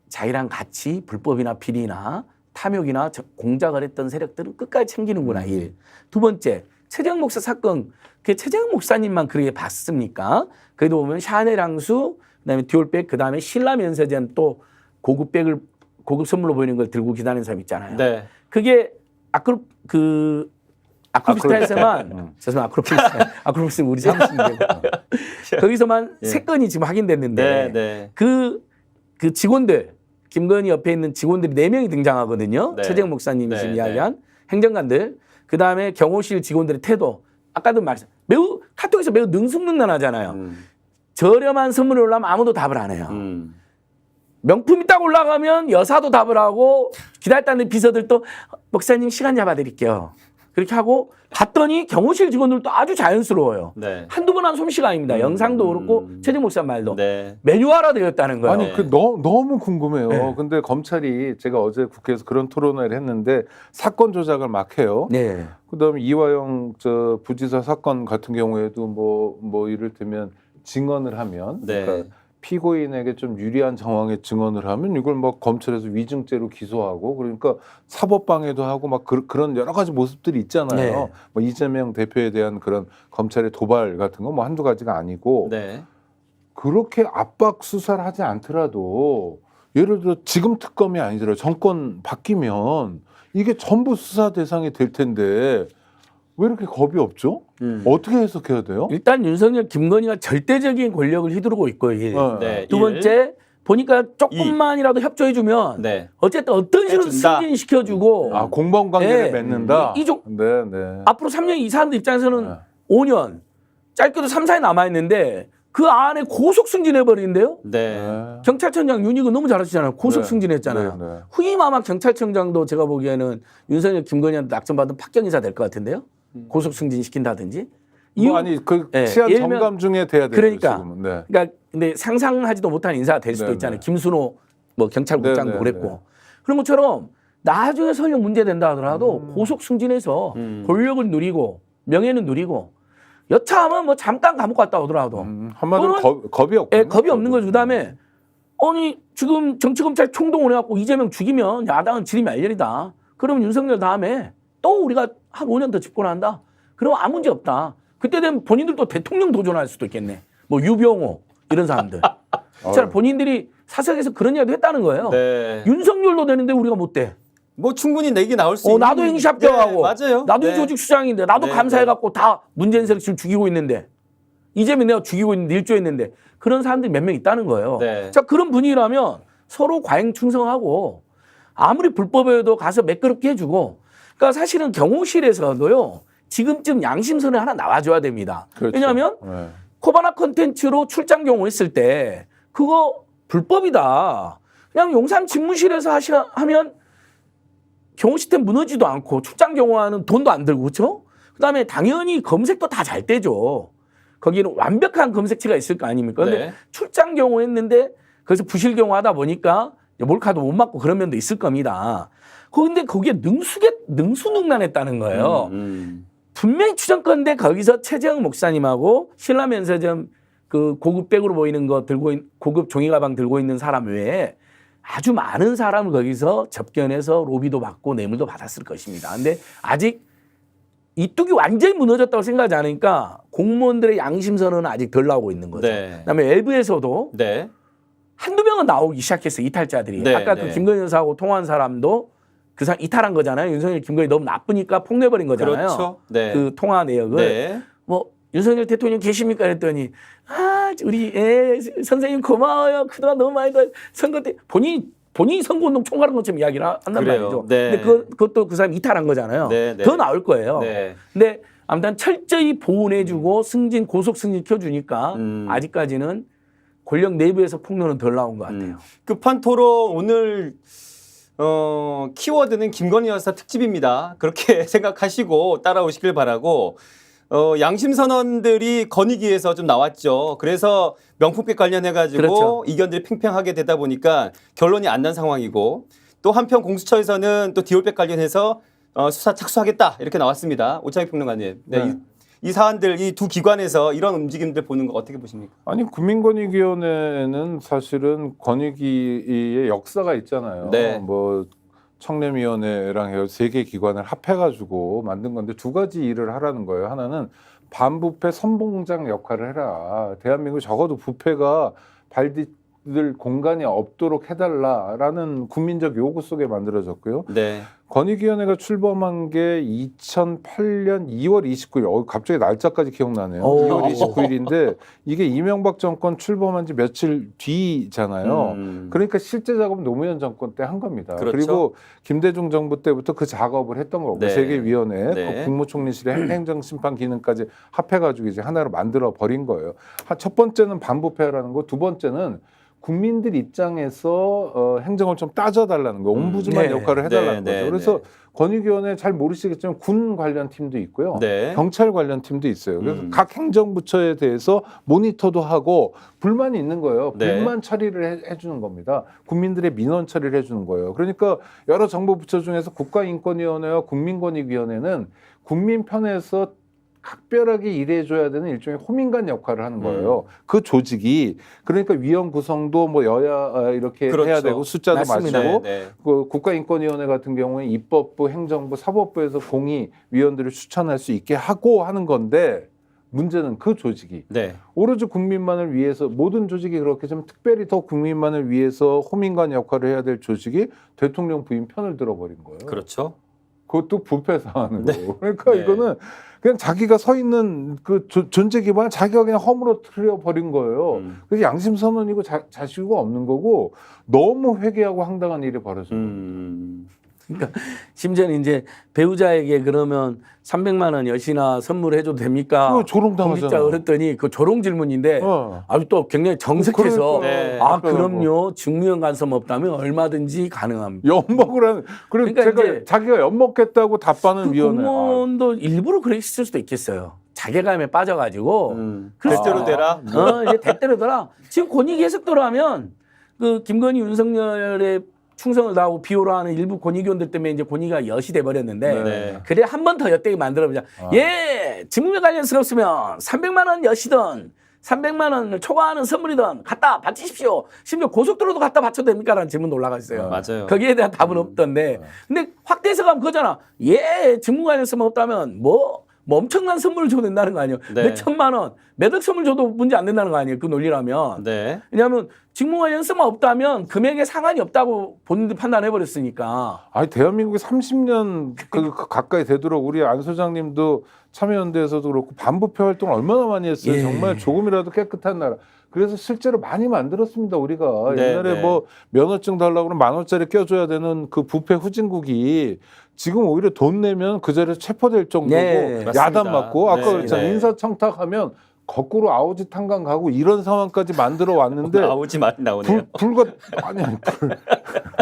자기랑 같이 불법이나 비리나 탐욕이나 공작을 했던 세력들은 끝까지 챙기는구나. 일. 두 번째 최재형 목사 사건 그 최재형 목사님만 그렇게 봤습니까? 그래도 보면 샤넬 향수 그다음에 디올백 그다음에 신라 면세점 또 고급백을 고급 선물로 보이는 걸 들고 기다리는 사람 있잖아요. 네. 그게 아크로비스타에서만 죄송합니다. 아크로비스는 우리 사무실인데 거기서만 예. 세 건이 지금 확인됐는데 네, 네. 그 직원들 김건희 옆에 있는 직원들이 4명이 등장하거든요. 네. 최재형 목사님이 네, 지금 네. 이야기한 행정관들 그다음에 경호실 직원들의 태도 아까도 말했어요. 매우 카톡에서 매우 능숙능란하잖아요. 저렴한 선물이 올라오면 아무도 답을 안 해요. 명품이 딱 올라가면 여사도 답을 하고 기다렸다는 비서들도 목사님 시간 잡아드릴게요. 그렇게 하고 봤더니 경호실 직원들도 아주 자연스러워요. 네. 한두 번 한 솜씨가 아닙니다. 영상도 그렇고 최재형 목사 말도 네. 매뉴얼화 되었다는 거예요. 아니 네. 너무 궁금해요. 네. 근데 검찰이 제가 어제 국회에서 그런 토론회를 했는데 사건 조작을 막 해요. 네. 그다음에 이화영 부지사 사건 같은 경우에도 뭐 이를테면 증언을 하면 네. 그러니까 피고인에게 좀 유리한 정황의 증언을 하면 이걸 막 검찰에서 위증죄로 기소하고 그러니까 사법방해도 하고 막 그런 여러 가지 모습들이 있잖아요. 네. 뭐 이재명 대표에 대한 그런 검찰의 도발 같은 거 뭐 한두 가지가 아니고 네. 그렇게 압박 수사를 하지 않더라도 예를 들어 지금 특검이 아니더라도 정권 바뀌면 이게 전부 수사 대상이 될 텐데 왜 이렇게 겁이 없죠? 어떻게 해석해야 돼요? 일단 윤석열, 김건희가 절대적인 권력을 휘두르고 있고 네, 두 번째 보니까 조금만이라도 협조해주면 네. 어쨌든 어떤 식으로 해준다. 승진시켜주고 아, 공범 관계를 네. 맺는다. 네. 네. 앞으로 3년 이 사람들 입장에서는 네. 5년 짧게도 3, 4년 남아있는데 그 안에 고속 승진해버리는데요. 네. 경찰청장 윤희근 너무 잘하시잖아요. 고속 네. 승진했잖아요. 네. 후임 아마 경찰청장도 제가 보기에는 윤석열, 김건희한테 낙점받은 박경인사 될 것 같은데요. 고속 승진시킨다든지. 뭐 아니 그 네, 치안 예를 들면- 점검 중에 돼야 돼요. 그러니까. 지금은. 네. 그러니까 근데 상상하지도 못한 인사가 될 수도 네, 있잖아요. 네. 김순호 뭐 경찰국장도 네, 네, 그랬고 네. 그런 것처럼 나중에 설령 문제된다 하더라도 고속 승진해서 권력을 누리고 명예는 누리고 여차하면 뭐 잠깐 감옥 갔다 오더라도 한마디로 또는- 겁이 없고. 예, 겁이 없는 거죠. 그다음에 아니 지금 정치검찰 총동원 해갖고 이재명 죽이면 야당은 지리 말년이다. 그러면 윤석열 다음에 또 우리가 한 5년 더 집권한다. 그러면 아무 문제 없다. 그때 되면 본인들도 대통령 도전할 수도 있겠네. 뭐 유병호 이런 사람들. 진짜 본인들이 사석에서 그런 이야기도 했다는 거예요. 네. 윤석열도 되는데 우리가 못 돼. 뭐 충분히 내기 나올 수 있는. 나도 행시 합격하고 네, 맞아요. 나도 네. 조직 수장인데 나도 네, 감사해갖고 다 문재인 세력 지금 죽이고 있는데 이재명 내가 죽이고 있는데 일조했는데 그런 사람들이 몇 명 있다는 거예요. 네. 자 그런 분위기라면 서로 과잉 충성하고 아무리 불법에도 가서 매끄럽게 해주고 그러니까 사실은 경호실에서도요 지금쯤 양심선을 하나 나와줘야 됩니다. 그렇죠. 왜냐하면 네. 코바나 컨텐츠로 출장 경호했을 때 그거 불법이다. 그냥 용산 집무실에서 하면 경호 시스템 무너지도 않고 출장 경호하는 돈도 안 들고 그렇죠? 그다음에 당연히 검색도 다 잘 되죠. 거기는 완벽한 검색체가 있을 거 아닙니까? 근데 네. 출장 경호했는데 거기서 부실 경호하다 보니까 몰카도 못 맞고 그런 면도 있을 겁니다. 그런데 거기에 능수능란했다는 거예요. 분명히 추정건데 거기서 최재형 목사님하고 신라면세점 그 고급 백으로 보이는 거 들고 고급 종이 가방 들고 있는 사람 외에 아주 많은 사람을 거기서 접견해서 로비도 받고 뇌물도 받았을 것입니다. 근데 아직 이 뚝이 완전히 무너졌다고 생각하지 않으니까 공무원들의 양심선언은 아직 덜 나오고 있는 거죠. 네. 그다음에 외부에서도 네. 한두 명은 나오기 시작했어요. 이탈자들이. 네, 아까 네. 그 김건희 여사하고 통화한 사람도 그 사람 이탈한 거잖아요. 윤석열, 김건희 너무 나쁘니까 폭내버린 거잖아요. 그렇죠. 네. 그 통화 내역을. 네. 뭐 윤석열 대통령 계십니까 그랬더니 우리 선생님 고마워요. 그동안 너무 많이 선거 때 본인이 선거운동 총괄한 것처럼 이야기를 한단 그래요. 말이죠. 네. 근데 그것도 그 사람 이탈한 거잖아요. 네, 네. 더 나올 거예요. 네. 근데 아무튼 철저히 보호해주고 고속 승진 켜주니까 아직까지는 권력 내부에서 폭로는 덜 나온 것 같아요. 끝판 토론 오늘 키워드는 김건희 여사 특집입니다. 그렇게 생각하시고 따라오시길 바라고 양심 선언들이 건의기에서 좀 나왔죠. 그래서 명품백 관련해 가지고 그렇죠. 이견들이 팽팽하게 되다 보니까 결론이 안 난 상황이고 또 한편 공수처에서는 또 디올백 관련해서 수사 착수하겠다 이렇게 나왔습니다. 오창익 평론가님. 네. 네. 이 사안들 이 두 기관에서 이런 움직임들 보는 거 어떻게 보십니까? 아니 국민권익위원회는 사실은 권익위의 역사가 있잖아요. 네. 뭐 청렴위원회랑 해서 3개 기관을 합해가지고 만든 건데 두 가지 일을 하라는 거예요. 하나는 반부패 선봉장 역할을 해라. 대한민국 적어도 부패가 발디딜 공간이 없도록 해달라라는 국민적 요구 속에 만들어졌고요. 네. 권익위원회가 출범한 게 2008년 2월 29일. 갑자기 날짜까지 기억나네요. 오. 2월 29일인데 이게 이명박 정권 출범한 지 며칠 뒤잖아요. 그러니까 실제 작업은 노무현 정권 때 한 겁니다. 그렇죠. 그리고 김대중 정부 때부터 그 작업을 했던 거고 네. 세계위원회, 네. 그 국무총리실의 행정심판 기능까지 합해가지고 이제 하나로 만들어 버린 거예요. 첫 번째는 반부패라는 거, 두 번째는 국민들 입장에서 행정을 좀 따져달라는 거, 옴부즈만 네. 역할을 해달라는 네, 거죠. 네, 그래서 네. 권익위원회 잘 모르시겠지만 군 관련 팀도 있고요, 네. 경찰 관련 팀도 있어요. 그래서 각 행정부처에 대해서 모니터도 하고 불만이 있는 거예요. 네. 불만 처리를 해주는 겁니다. 국민들의 민원 처리를 해주는 거예요. 그러니까 여러 정부 부처 중에서 국가인권위원회와 국민권익위원회는 국민 편에서 각별하게 일해줘야 되는 일종의 호민간 역할을 하는 거예요. 그 조직이 그러니까 위원 구성도 뭐 여야 이렇게 그렇죠. 해야 되고 숫자도 맞습니다. 맞추고 네. 그 국가인권위원회 같은 경우에 입법부, 행정부, 사법부에서 공의 위원들을 추천할 수 있게 하고 하는 건데 문제는 그 조직이 네. 오로지 국민만을 위해서 모든 조직이 그렇게 좀 특별히 더 국민만을 위해서 호민간 역할을 해야 될 조직이 대통령 부인 편을 들어버린 거예요. 그렇죠. 그것도 부패 사안으로. 그러니까 네. 이거는 그냥 자기가 서 있는 그 존재 기반을 자기가 그냥 허물어뜨려 버린 거예요. 그래서 양심 선언이고 자시고 없는 거고 너무 회개하고 황당한 일이 벌어져요. 그러니까 심지어는 이제 배우자에게 그러면 300만 원 여시나 선물해줘도 됩니까? 그거 조롱당하잖아. 공직자 그랬더니 그 조롱 질문인데 아주 또 굉장히 정색해서 네. 아 그럼요 직무연 간섭 없다면 얼마든지 가능합니다. 엿먹으라는 그래서 그러니까 제가 이제 자기가 엿먹겠다고 답하는 그 위원회. 공무원도 일부러 그랬을 수도 있겠어요. 자괴감에 빠져가지고 그래서 대대로 되라. 이제 대대로 되라. 지금 권익위 해석대로 하면 그 김건희 윤석열의 충성을 다하고 비호를 하는 일부 권익위원들 때문에 이제 권익위가 엿이 돼버렸는데 네. 그래 한 번 더 엿되게 만들어보자. 예, 직무에 관련성 없으면 300만 원 엿이든 300만 원을 초과하는 선물이든 갖다 바치십시오. 심지어 고속도로도 갖다 바쳐도 됩니까? 라는 질문도 올라가 있어요. 맞아요. 거기에 대한 답은 없던데. 근데 확대해서 가면 그거잖아. 예, 직무 관련성 없다면 뭐 엄청난 선물을 줘도 된다는 거 아니에요. 네. 몇 천만 원, 몇 억 선물 줘도 문제 안 된다는 거 아니에요. 그 논리라면. 네. 왜냐하면 직무 관련성만 없다면 금액에 상관이 없다고 본인들 판단해버렸으니까. 아니 대한민국이 30년 그 가까이 되도록 우리 안 소장님도 참여연대에서도 그렇고 반부패 활동을 얼마나 많이 했어요. 예. 정말 조금이라도 깨끗한 나라. 그래서 실제로 많이 만들었습니다. 우리가 네, 옛날에 네. 뭐 면허증 달라고 그러면 10,000원짜리 껴줘야 되는 그 부패 후진국이 지금 오히려 돈 내면 그 자리에서 체포될 정도고 네, 야단 맞습니다. 맞고 아까 네, 그랬잖아요. 네. 인사청탁하면 거꾸로 아우지 탄광 가고 이런 상황까지 만들어 왔는데 아우지 말이 나오네요. 불과 아니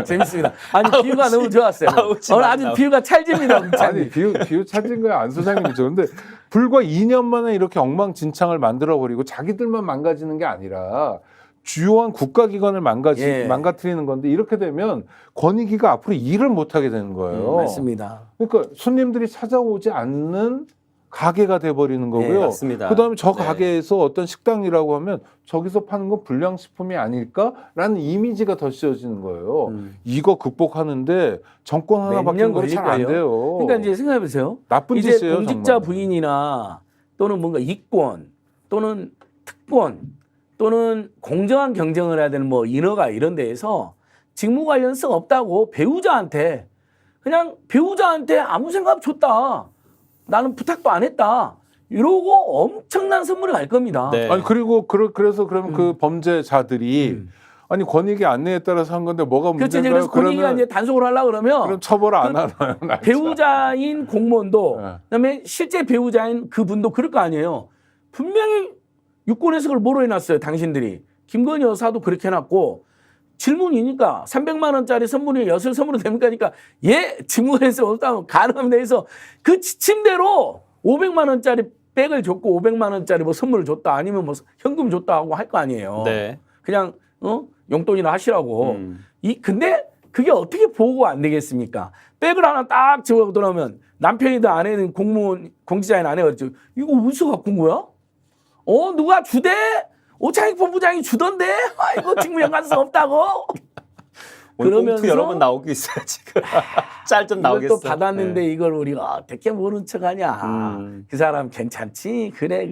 재밌습니다. 아니 비유가 너무 좋았어요. 아우지 오늘 말이 아주 나오네. 비유가 찰집니다. 아니 비유 찾은 거야 안 소장님이죠. 근데 불과 2년 만에 이렇게 엉망진창을 만들어 버리고 자기들만 망가지는 게 아니라 주요한 국가기관을 예. 망가뜨리는 건데 이렇게 되면 권익위가 앞으로 일을 못 하게 되는 거예요. 맞습니다. 그러니까 손님들이 찾아오지 않는 가게가 돼 버리는 거고요. 네, 맞습니다. 그다음에 저 네. 가게에서 어떤 식당이라고 하면 저기서 파는 건 불량식품이 아닐까라는 이미지가 더 씌워지는 거예요. 이거 극복하는데 정권 하나 몇 바뀐 년 거로 잘 안 걸릴 돼요. 그러니까 이제 생각해 보세요. 나쁜 이제 짓이에요. 공직자 정말. 부인이나 또는 뭔가 이권 또는 특권 또는 공정한 경쟁을 해야 되는 뭐 인허가 이런 데에서 직무 관련성 없다고 배우자한테 그냥 배우자한테 아무 생각 줬다. 나는 부탁도 안 했다. 이러고 엄청난 선물을 갈 겁니다. 네. 아니 그리고 그래서 그러면 그 범죄자들이 아니 권익위 안내에 따라서 한 건데 뭐가 그렇죠. 문제인가요? 그래서 권익위가 이제 단속을 하려고 그러면 그럼 처벌을 안 하나요? 나 배우자인 공무원도 네. 그다음에 실제 배우자인 그분도 그럴 거 아니에요. 분명히 유권 해석을 뭐로 해놨어요. 당신들이. 김건희 여사도 그렇게 해놨고 질문이니까 300만 원짜리 선물이 엿을 선물로 됩니까? 그러니까 예 직무에서 없다면 가능합니다 해서 그 지침대로 500만 원짜리 백을 줬고 500만 원짜리 뭐 선물을 줬다 아니면 뭐 현금 줬다 하고 할 거 아니에요. 네. 그냥 용돈이나 하시라고. 근데 그게 어떻게 보고가 안 되겠습니까? 백을 하나 딱 집어 들어오면 남편이든 아내든 공무원 공직자인 아내가 그랬죠. 이거 어디서 갖고 온 거야? 누가 주대? 오창익 본부장이 주던데? 이거 직무 연관성 없다고? 오늘 그러면서 꽁트 여러 번 나오고 있어요 지금. 짤 좀 이걸 나오겠어. 또 받았는데 네. 이걸 우리가 어떻게 모른 척하냐? 그 사람 괜찮지? 그래.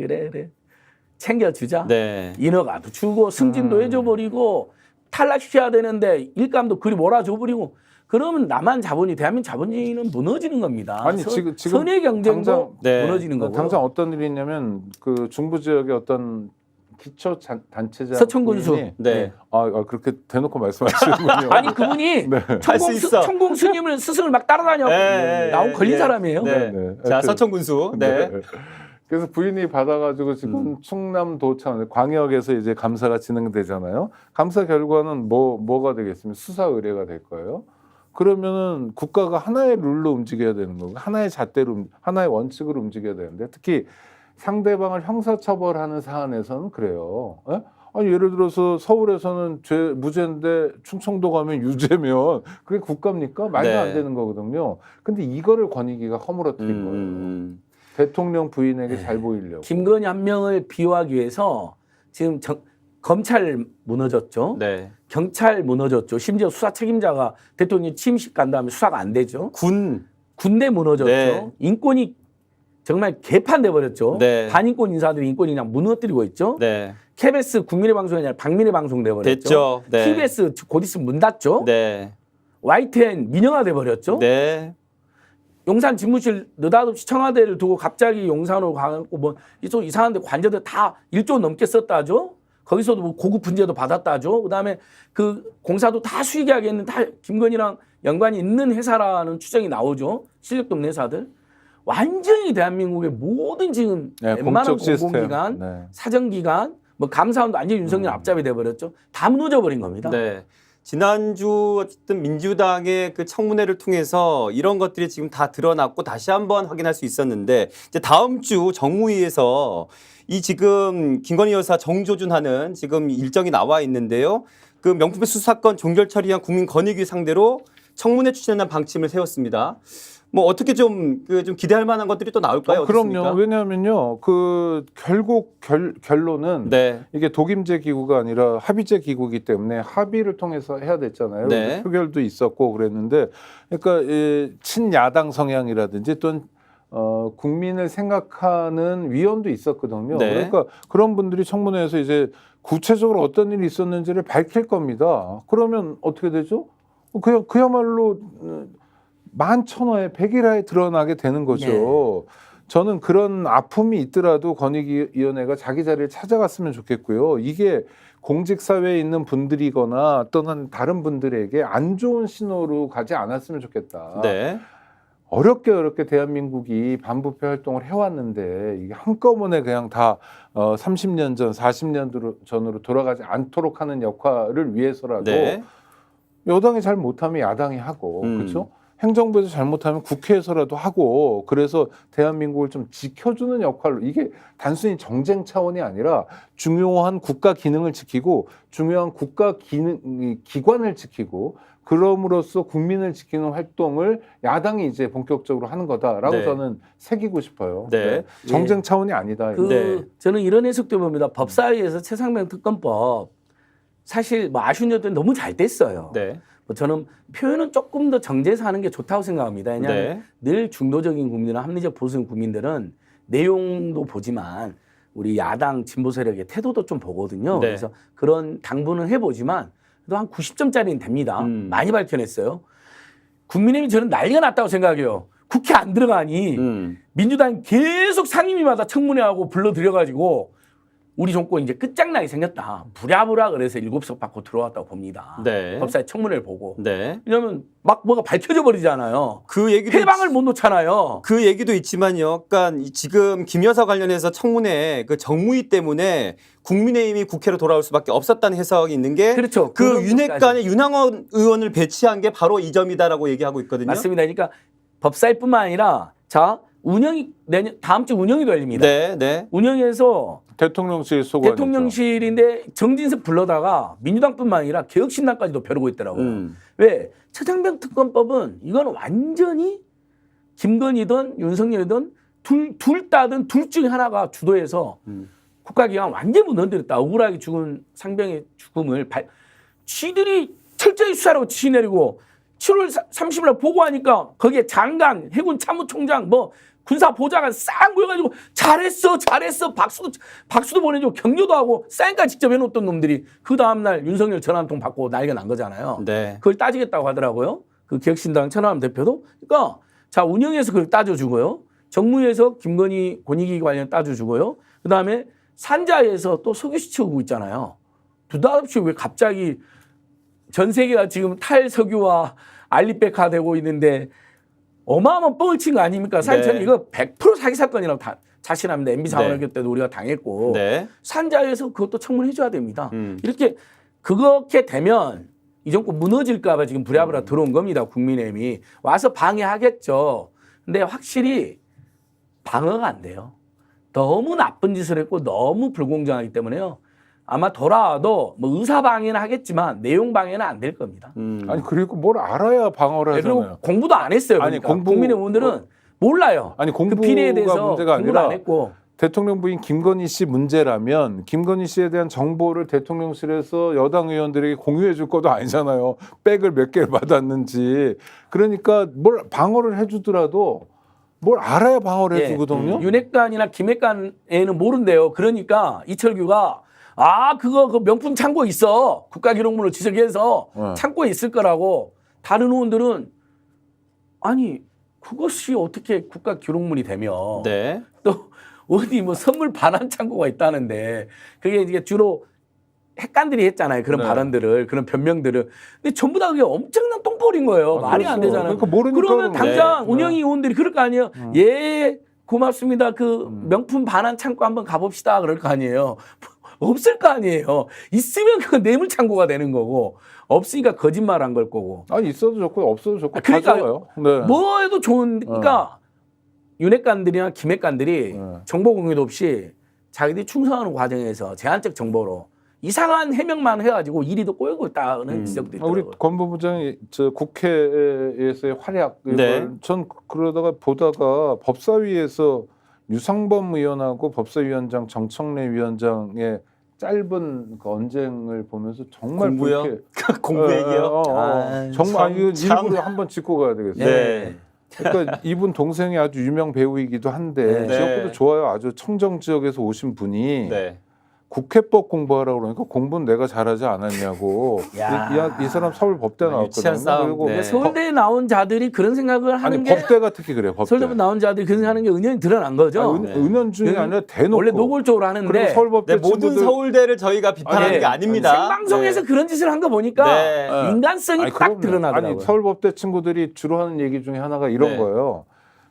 챙겨주자. 네. 인허가도 주고 승진도 해줘버리고 탈락시켜야 되는데 일감도 그리 몰아줘버리고 그러면 남한 자본이 대한민국 자본주의는 무너지는 겁니다. 아니, 지금 선의 경쟁도 당장, 네. 무너지는 거고. 당장 어떤 일이 있냐면 그 중부 지역의 어떤 기초 단체장 서천군수. 부인이 네. 그렇게 대놓고 말씀하시는군요. 아니 그분이 네. 할수 있어. 천공 스님을 스승을 막 따라다녀 네, 나온 걸린 네. 사람이에요. 네. 네. 자, 하여튼, 서천군수. 네. 그래서 부인이 받아가지고 지금 충남도청 광역에서 이제 감사가 진행되잖아요. 감사 결과는 뭐가 되겠습니까? 수사 의뢰가 될 거예요. 그러면은 국가가 하나의 룰로 움직여야 되는 거고 하나의 잣대로 하나의 원칙으로 움직여야 되는데 특히 상대방을 형사처벌하는 사안에서는 그래요. 예? 아니 예를 들어서 서울에서는 무죄인데 충청도 가면 유죄면 그게 국가입니까? 말도 네. 안 되는 거거든요. 근데 이거를 권익위가 허물어뜨린 거예요. 대통령 부인에게 잘 보이려고. 김건희 한 명을 비호하기 위해서 지금 검찰 무너졌죠. 네. 경찰 무너졌죠. 심지어 수사 책임자가 대통령이 취임식 간 다음에 수사가 안 되죠. 군대 무너졌죠. 네. 인권이 정말 개판돼 버렸죠. 네. 반인권 인사들이 인권이 그냥 무너뜨리고 있죠. 네. KBS 국민의 방송이 아니라 박민의 방송 돼 버렸죠. 됐죠. 네. TBS 곧 있으면 문 닫죠. 네. YTN 민영화 돼 버렸죠. 네. 네. 용산 집무실 느닷없이 청와대를 두고 갑자기 용산으로 가고 뭐 이쪽 이상한데 관저들 다 1조 넘게 썼다죠. 거기서도 뭐 고급 분재도 받았다죠. 그다음에 그 공사도 다 수익하겠는 다 김건희랑 연관이 있는 회사라는 추정이 나오죠. 실력도 없는 회사들. 완전히 대한민국의 모든 지금 네, 웬만한 공적 시스템. 공공기관, 네. 사정기관, 뭐 감사원도 완전히 윤석열 앞잡이 돼버렸죠. 다 무너져 버린 겁니다. 네. 지난주 어쨌든 민주당의 그 청문회를 통해서 이런 것들이 지금 다 드러났고 다시 한번 확인할 수 있었는데 이제 다음 주 정무위에서 이 지금 김건희 여사 정조준하는 지금 일정이 나와 있는데요. 그 명품백 수사건 종결 처리한 국민권익위 상대로 청문회 추진하는 방침을 세웠습니다. 뭐 어떻게 좀 기대할 만한 것들이 또 나올까요? 어떻습니까? 그럼요. 왜냐하면요, 그 결국 결론은 네. 이게 독임제 기구가 아니라 합의제 기구이기 때문에 합의를 통해서 해야 됐잖아요. 네. 표결도 있었고 그랬는데, 그러니까 이 친야당 성향이라든지 또는 국민을 생각하는 위원도 있었거든요. 네. 그러니까 그런 분들이 청문회에서 이제 구체적으로 어떤 일이 있었는지를 밝힐 겁니다. 그러면 어떻게 되죠? 그야말로 만천하에 백일하에 드러나게 되는 거죠. 네. 저는 그런 아픔이 있더라도 권익위원회가 자기 자리를 찾아갔으면 좋겠고요. 이게 공직사회에 있는 분들이거나 또는 다른 분들에게 안 좋은 신호로 가지 않았으면 좋겠다. 네. 어렵게 대한민국이 반부패 활동을 해왔는데 이게 한꺼번에 그냥 다 30년 전, 40년 전으로 돌아가지 않도록 하는 역할을 위해서라도 네. 여당이 잘 못하면 야당이 하고 그렇죠? 행정부에서 잘못하면 국회에서라도 하고 그래서 대한민국을 좀 지켜주는 역할로 이게 단순히 정쟁 차원이 아니라 중요한 국가 기능을 지키고 중요한 국가 기관을 지키고 그럼으로써 국민을 지키는 활동을 야당이 이제 본격적으로 하는 거다라고 네. 저는 새기고 싶어요. 네. 정쟁 차원이 아니다. 네. 저는 이런 해석도 봅니다. 법사위에서 최상병 특검법 사실 뭐 아쉬운 점들은 너무 잘 됐어요. 네. 뭐 저는 표현은 조금 더 정제해서 하는 게 좋다고 생각합니다. 왜냐하면 네. 늘 중도적인 국민이나 합리적 보수 국민들은 내용도 보지만 우리 야당 진보 세력의 태도도 좀 보거든요. 네. 그래서 그런 당부는 해보지만 그래도 한 90점짜리는 됩니다. 많이 밝혀냈어요. 국민의힘이 저는 난리가 났다고 생각해요. 국회 안 들어가니 민주당이 계속 상임위마다 청문회하고 불러들여가지고 우리 정권 이제 끝장나게 생겼다. 부랴부랴 그래서 7석 받고 들어왔다고 봅니다. 네. 법사위 청문회를 보고. 네. 왜냐하면 막 뭐가 밝혀져 버리잖아요. 그 얘기도 해방을 못 놓잖아요. 그 얘기도 있지만요. 그러니까 지금 김 여사 관련해서 청문회 그 정무위 때문에 국민의힘이 국회로 돌아올 수밖에 없었다는 해석이 있는 게 그렇죠. 그 윤핵관에 윤항원 의원을 배치한 게 바로 이 점이다라고 얘기하고 있거든요. 맞습니다. 그러니까 법사위뿐만 아니라 자 운영이 다음 주 운영이 열립니다. 네, 네. 운영에서 대통령실 소관이죠. 대통령실인데 정진석 불러다가 민주당뿐만 아니라 개혁신당까지도 벼르고 있더라고요. 왜? 최상병 특검법은 이건 완전히 김건희든 윤석열이든 둘 다든 둘 중에 하나가 주도해서 국가기관 완전히 무너뜨렸다. 억울하게 죽은 상병의 죽음을 쥐들이 철저히 수사라고 지시 내리고 7월 30일 날 보고하니까 거기에 장관, 해군 참모총장, 뭐 군사 보좌관 싹 모여가지고 잘했어 박수도 보내주고 격려도 하고 사인까지 직접 해놓던 놈들이 그 다음날 윤석열 전화 한 통 받고 난리가 난 거잖아요. 네. 그걸 따지겠다고 하더라고요. 그 기획신당 천하람 대표도. 그러니까 자 운영에서 그걸 따져주고요. 정무위에서 김건희 권익위 관련 따져주고요. 그다음에 산자에서 또 석유시 채우고 있잖아요. 느닷없이 왜 갑자기 전 세계가 지금 탈석유와 알리백화 되고 있는데 어마어마한 뻥을 친 거 아닙니까? 사실 네. 저는 이거 100% 사기 사건이라고 자신합니다. MB 자원외교 때도 우리가 당했고 네. 산자에서 그것도 청문해 줘야 됩니다. 이렇게 그렇게 되면 이 정권 무너질까 봐 지금 부랴부랴 들어온 겁니다. 국민의힘이. 와서 방해하겠죠. 근데 확실히 방어가 안 돼요. 너무 나쁜 짓을 했고 너무 불공정하기 때문에요. 아마 돌아와도 뭐 의사 방해는 하겠지만 내용 방해는 안 될 겁니다. 아니 그리고 뭘 알아야 방어를 네, 하잖아요. 그리고 공부도 안 했어요. 아니, 그러니까. 국민의 의원들은 몰라요. 아니 그 공부가 비리에 대해서 문제가 공부를 아니라 안 했고. 대통령 부인 김건희 씨 문제라면 김건희 씨에 대한 정보를 대통령실에서 여당 의원들에게 공유해 줄 것도 아니잖아요. 백을 몇 개를 받았는지. 그러니까 뭘 방어를 해주더라도 뭘 알아야 방어를 해주거든요. 윤핵관이나 김핵관에는 모른대요. 그러니까 이철규가 그거 그 명품 창고에 있어. 국가기록물을 지적해서 창고에 있을 거라고. 다른 의원들은 아니 그것이 어떻게 국가 기록물이 되며 네. 또 어디 뭐 선물 반환 창고가 있다는데 그게 이제 주로 핵관들이 했잖아요. 그런 네. 발언들을 그런 변명들을. 근데 전부 다 그게 엄청난 똥볼인 거예요. 말이 안 그렇죠. 되잖아요. 그러니까 모르니까 그러면 당장 네. 운영위원들이 그럴 거 아니에요. 예, 고맙습니다. 그 명품 반환 창고 한번 가봅시다. 그럴 거 아니에요. 없을 거 아니에요. 있으면 그 뇌물 창고가 되는 거고 없으니까 거짓말한 걸 거고. 아니 있어도 좋고 없어도 좋고 그러니까 다 좋아요. 네. 뭐 해도 좋은. 그러니까 윤핵관들이나 김핵관들이 네. 정보 공유도 없이 자기들이 충성하는 과정에서 제한적 정보로 이상한 해명만 해가지고 일이 더 꼬이고 있다는 지적도 있더라고요. 우리 권부부장이 저 국회에서의 활약 이걸 네. 전 그러다가 보다가 법사위에서 유상범 의원하고 법사위원장 정청래 위원장의 짧은 그 언쟁을 보면서 정말 공부요? 그렇게 공부 얘기요? 아, 정말 이거 참. 일부러 한번 짚고 가야 되겠어요. 네. 그러니까 이분 동생이 아주 유명 배우이기도 한데 네. 지역구도 좋아요. 아주 청정 지역에서 오신 분이 네. 국회법 공부하라고 그러니까 공부는 내가 잘하지 않았냐고. 야. 이 사람 서울 법대 유치한 나왔거든요. 싸움. 그리고 네. 서울대에 나온 자들이 그런 생각을 하는 아니 게 법대가 특히 그래요. 법대. 서울대 나온 자들이 그런 생각하는 게 은연히 드러난 거죠. 네. 은연중이 아니라 대놓고. 원래 노골적으로 그리고 하는데 서울법대 네, 모든 친구들 서울대를 저희가 비판하는 네. 게 아닙니다. 생방송에서 네. 그런 짓을 한 거 보니까 네. 인간성이 아니, 딱 그럼요. 드러나더라고요. 아니 서울법대 친구들이 주로 하는 얘기 중에 하나가 이런 네. 거예요.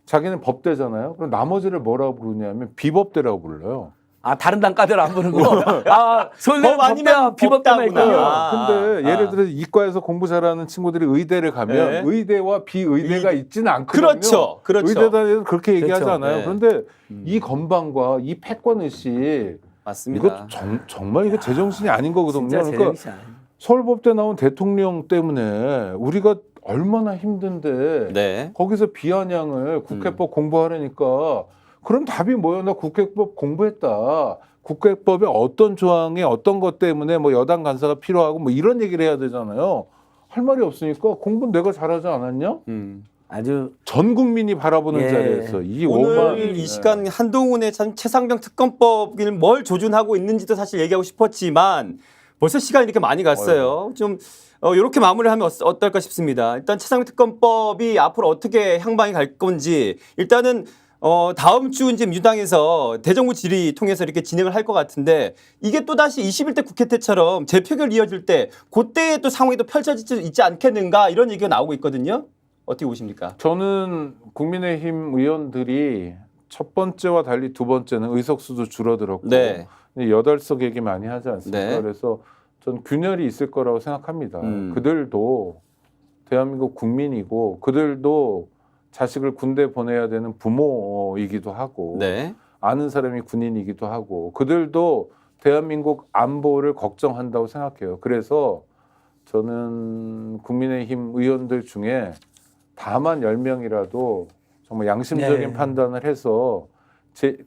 자기는 법대잖아요. 그럼 나머지를 뭐라고 부르냐면 비법대라고 불러요. 아 다른 단과들 안 부르고 아 서울대는 법 아니면 법대와 비법대만 법다구나. 있군요. 아. 근데 예를 들어서 이과에서 공부 잘하는 친구들이 의대를 가면 네. 의대와 비의대가 있지는 않거든요. 그렇죠. 그렇죠. 의대다에서 그렇게 얘기하지 그렇죠. 않아요. 네. 그런데 이 건방과 이 패권 의식 맞습니다. 이거 정말 이거 제정신이 아닌 거거든요. 진짜 그러니까 제정신 아니에요. 서울법대 나온 대통령 때문에 우리가 얼마나 힘든데 네. 거기서 비아냥을 국회법 공부하려니까 그럼 답이 뭐예요? 나 국회법 공부했다. 국회법의 어떤 조항에 어떤 것 때문에 뭐 여당 간사가 필요하고 뭐 이런 얘기를 해야 되잖아요. 할 말이 없으니까 공부 내가 잘하지 않았냐? 아주 전 국민이 바라보는 예. 자리에서 이 오늘 오만 이 시간 한동훈의 참 최상병 특검법을 뭘 조준하고 있는지도 사실 얘기하고 싶었지만 벌써 시간이 이렇게 많이 갔어요. 좀 이렇게 마무리를 하면 어떨까 싶습니다. 일단 최상병 특검법이 앞으로 어떻게 향방이 갈 건지 일단은 다음 주 이제 유당에서 대정부 질의 통해서 이렇게 진행을 할 것 같은데 이게 또 다시 21대 국회 때처럼 재표결 이어질 때 그때의 또 상황이 또 펼쳐지지 있지 않겠는가 이런 얘기가 나오고 있거든요. 어떻게 보십니까? 저는 국민의힘 의원들이 첫 번째와 달리 두 번째는 의석수도 줄어들었고 네. 8석 얘기 많이 하지 않습니까? 네. 그래서 전 균열이 있을 거라고 생각합니다. 음. 그들도 대한민국 국민이고 그들도 자식을 군대 보내야 되는 부모이기도 하고 네. 아는 사람이 군인이기도 하고 그들도 대한민국 안보를 걱정한다고 생각해요. 그래서 저는 국민의힘 의원들 중에 다만 10명이라도 정말 양심적인 네. 판단을 해서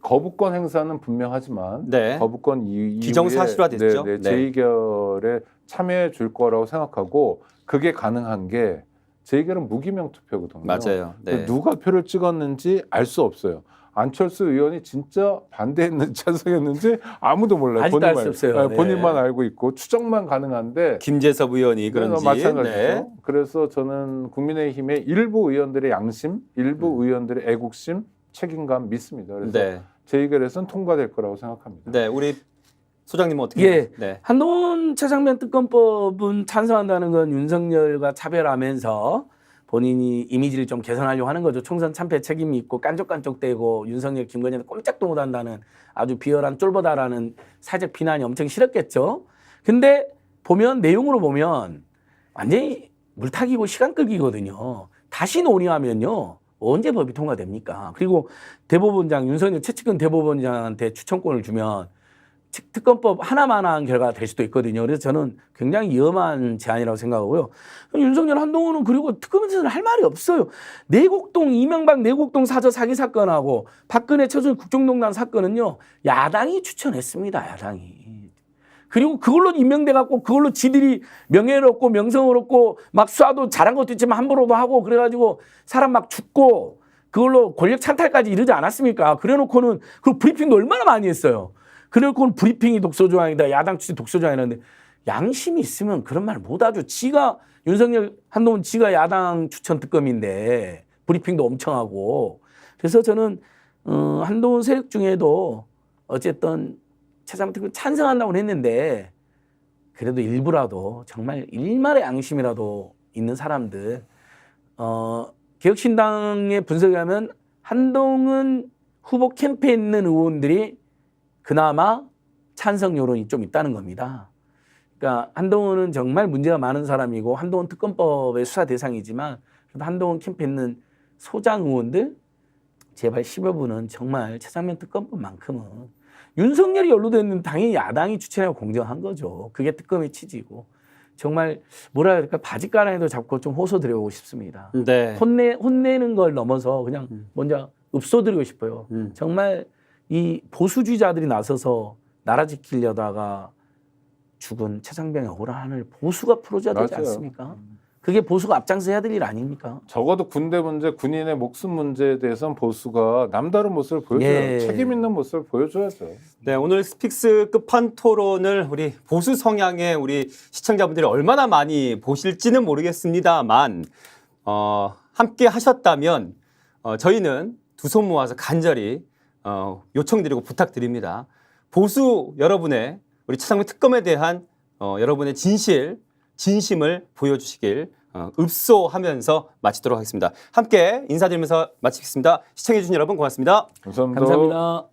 거부권 행사는 분명하지만 네. 거부권 이후에 기정사실화됐죠. 네, 네. 재의결에 참여해 줄 거라고 생각하고 그게 가능한 게 재의결은 무기명 투표거든요. 맞아요. 네. 누가 표를 찍었는지 알 수 없어요. 안철수 의원이 진짜 반대했는지 찬성했는지 아무도 몰라요. 아직도 알수 없어요. 네. 본인만 알고 있고 추정만 가능한데 김재섭 의원이 그런지 마찬가지죠. 네. 그래서 저는 국민의힘의 일부 의원들의 양심, 일부 의원들의 애국심, 책임감 믿습니다. 그래서 네. 재의결에서는 통과될 거라고 생각합니다. 네. 우리 소장님은 어떻게? 예. 네. 한동훈 최상병 특검법은 찬성한다는 건 윤석열과 차별하면서 본인이 이미지를 좀 개선하려고 하는 거죠. 총선 참패 책임이 있고 깐족깐족대고 윤석열, 김건희는 꼼짝도 못한다는 아주 비열한 쫄보다라는 사회적 비난이 엄청 싫었겠죠. 근데 보면 내용으로 보면 완전히 물타기고 시간 끌기거든요. 다시 논의하면요. 언제 법이 통과됩니까? 그리고 대법원장 윤석열 최측근 대법원장한테 추천권을 주면 특검법 하나만한 결과가 될 수도 있거든요. 그래서 저는 굉장히 위험한 제안이라고 생각하고요. 윤석열, 한동훈은 그리고 특검에서는 할 말이 없어요. 내곡동, 이명박 내곡동 사저 사기 사건하고 박근혜 최순실 국정농단 사건은요. 야당이 추천했습니다. 야당이. 그리고 그걸로 임명돼 갖고 그걸로 지들이 명예를 얻고 명성을 얻고 막 수사도 잘한 것도 있지만 함부로도 하고 그래가지고 사람 막 죽고 그걸로 권력 찬탈까지 이르지 않았습니까? 그래놓고는 그 브리핑도 얼마나 많이 했어요. 그래놓고는 브리핑이 독소조항이다. 야당 추천 독소조항이라는데 양심이 있으면 그런 말 못하죠. 지가 윤석열, 한동훈 지가 야당 추천 특검인데 브리핑도 엄청 하고. 그래서 저는 한동훈 세력 중에도 어쨌든 최상병 특검 찬성한다고 했는데 그래도 일부라도 정말 일말의 양심이라도 있는 사람들 개혁신당의 분석에 하면 한동훈 후보 캠프에 있는 의원들이 그나마 찬성 여론이 좀 있다는 겁니다. 그러니까 한동훈은 정말 문제가 많은 사람이고 한동훈 특검법의 수사 대상이지만 그래도 한동훈 캠프에 있는 소장 의원들 제발 10여 분은 정말 최상병 특검법만큼은 윤석열이 연루됐는데 당연히 야당이 추천하고 공정한 거죠. 그게 특검의 취지고 정말 뭐라 그럴까 바짓가랑이도 잡고 좀 호소드리고 싶습니다. 네. 혼내는 걸 넘어서 그냥 먼저 읍소드리고 싶어요. 정말 이 보수주의자들이 나서서 나라 지키려다가 죽은 최상병의 억울함을 보수가 풀어줘야 되지 맞아요. 않습니까? 그게 보수가 앞장서야 될 일 아닙니까? 적어도 군대 문제, 군인의 목숨 문제에 대해서는 보수가 남다른 모습을 보여줘요. 예. 책임 있는 모습을 보여줘야죠. 네, 오늘 스픽스 끝판 토론을 우리 보수 성향의 우리 시청자분들이 얼마나 많이 보실지는 모르겠습니다만 함께 하셨다면 저희는 두 손 모아서 간절히 요청드리고 부탁드립니다. 보수 여러분의 우리 최상병 특검에 대한 여러분의 진심을 보여주시길 읍소하면서 마치도록 하겠습니다. 함께 인사드리면서 마치겠습니다. 시청해주신 여러분 고맙습니다. 감사합니다. 감사합니다.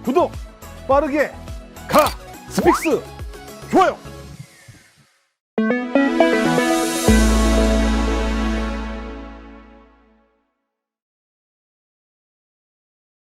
구독 빠르게 가 스픽스 좋아요.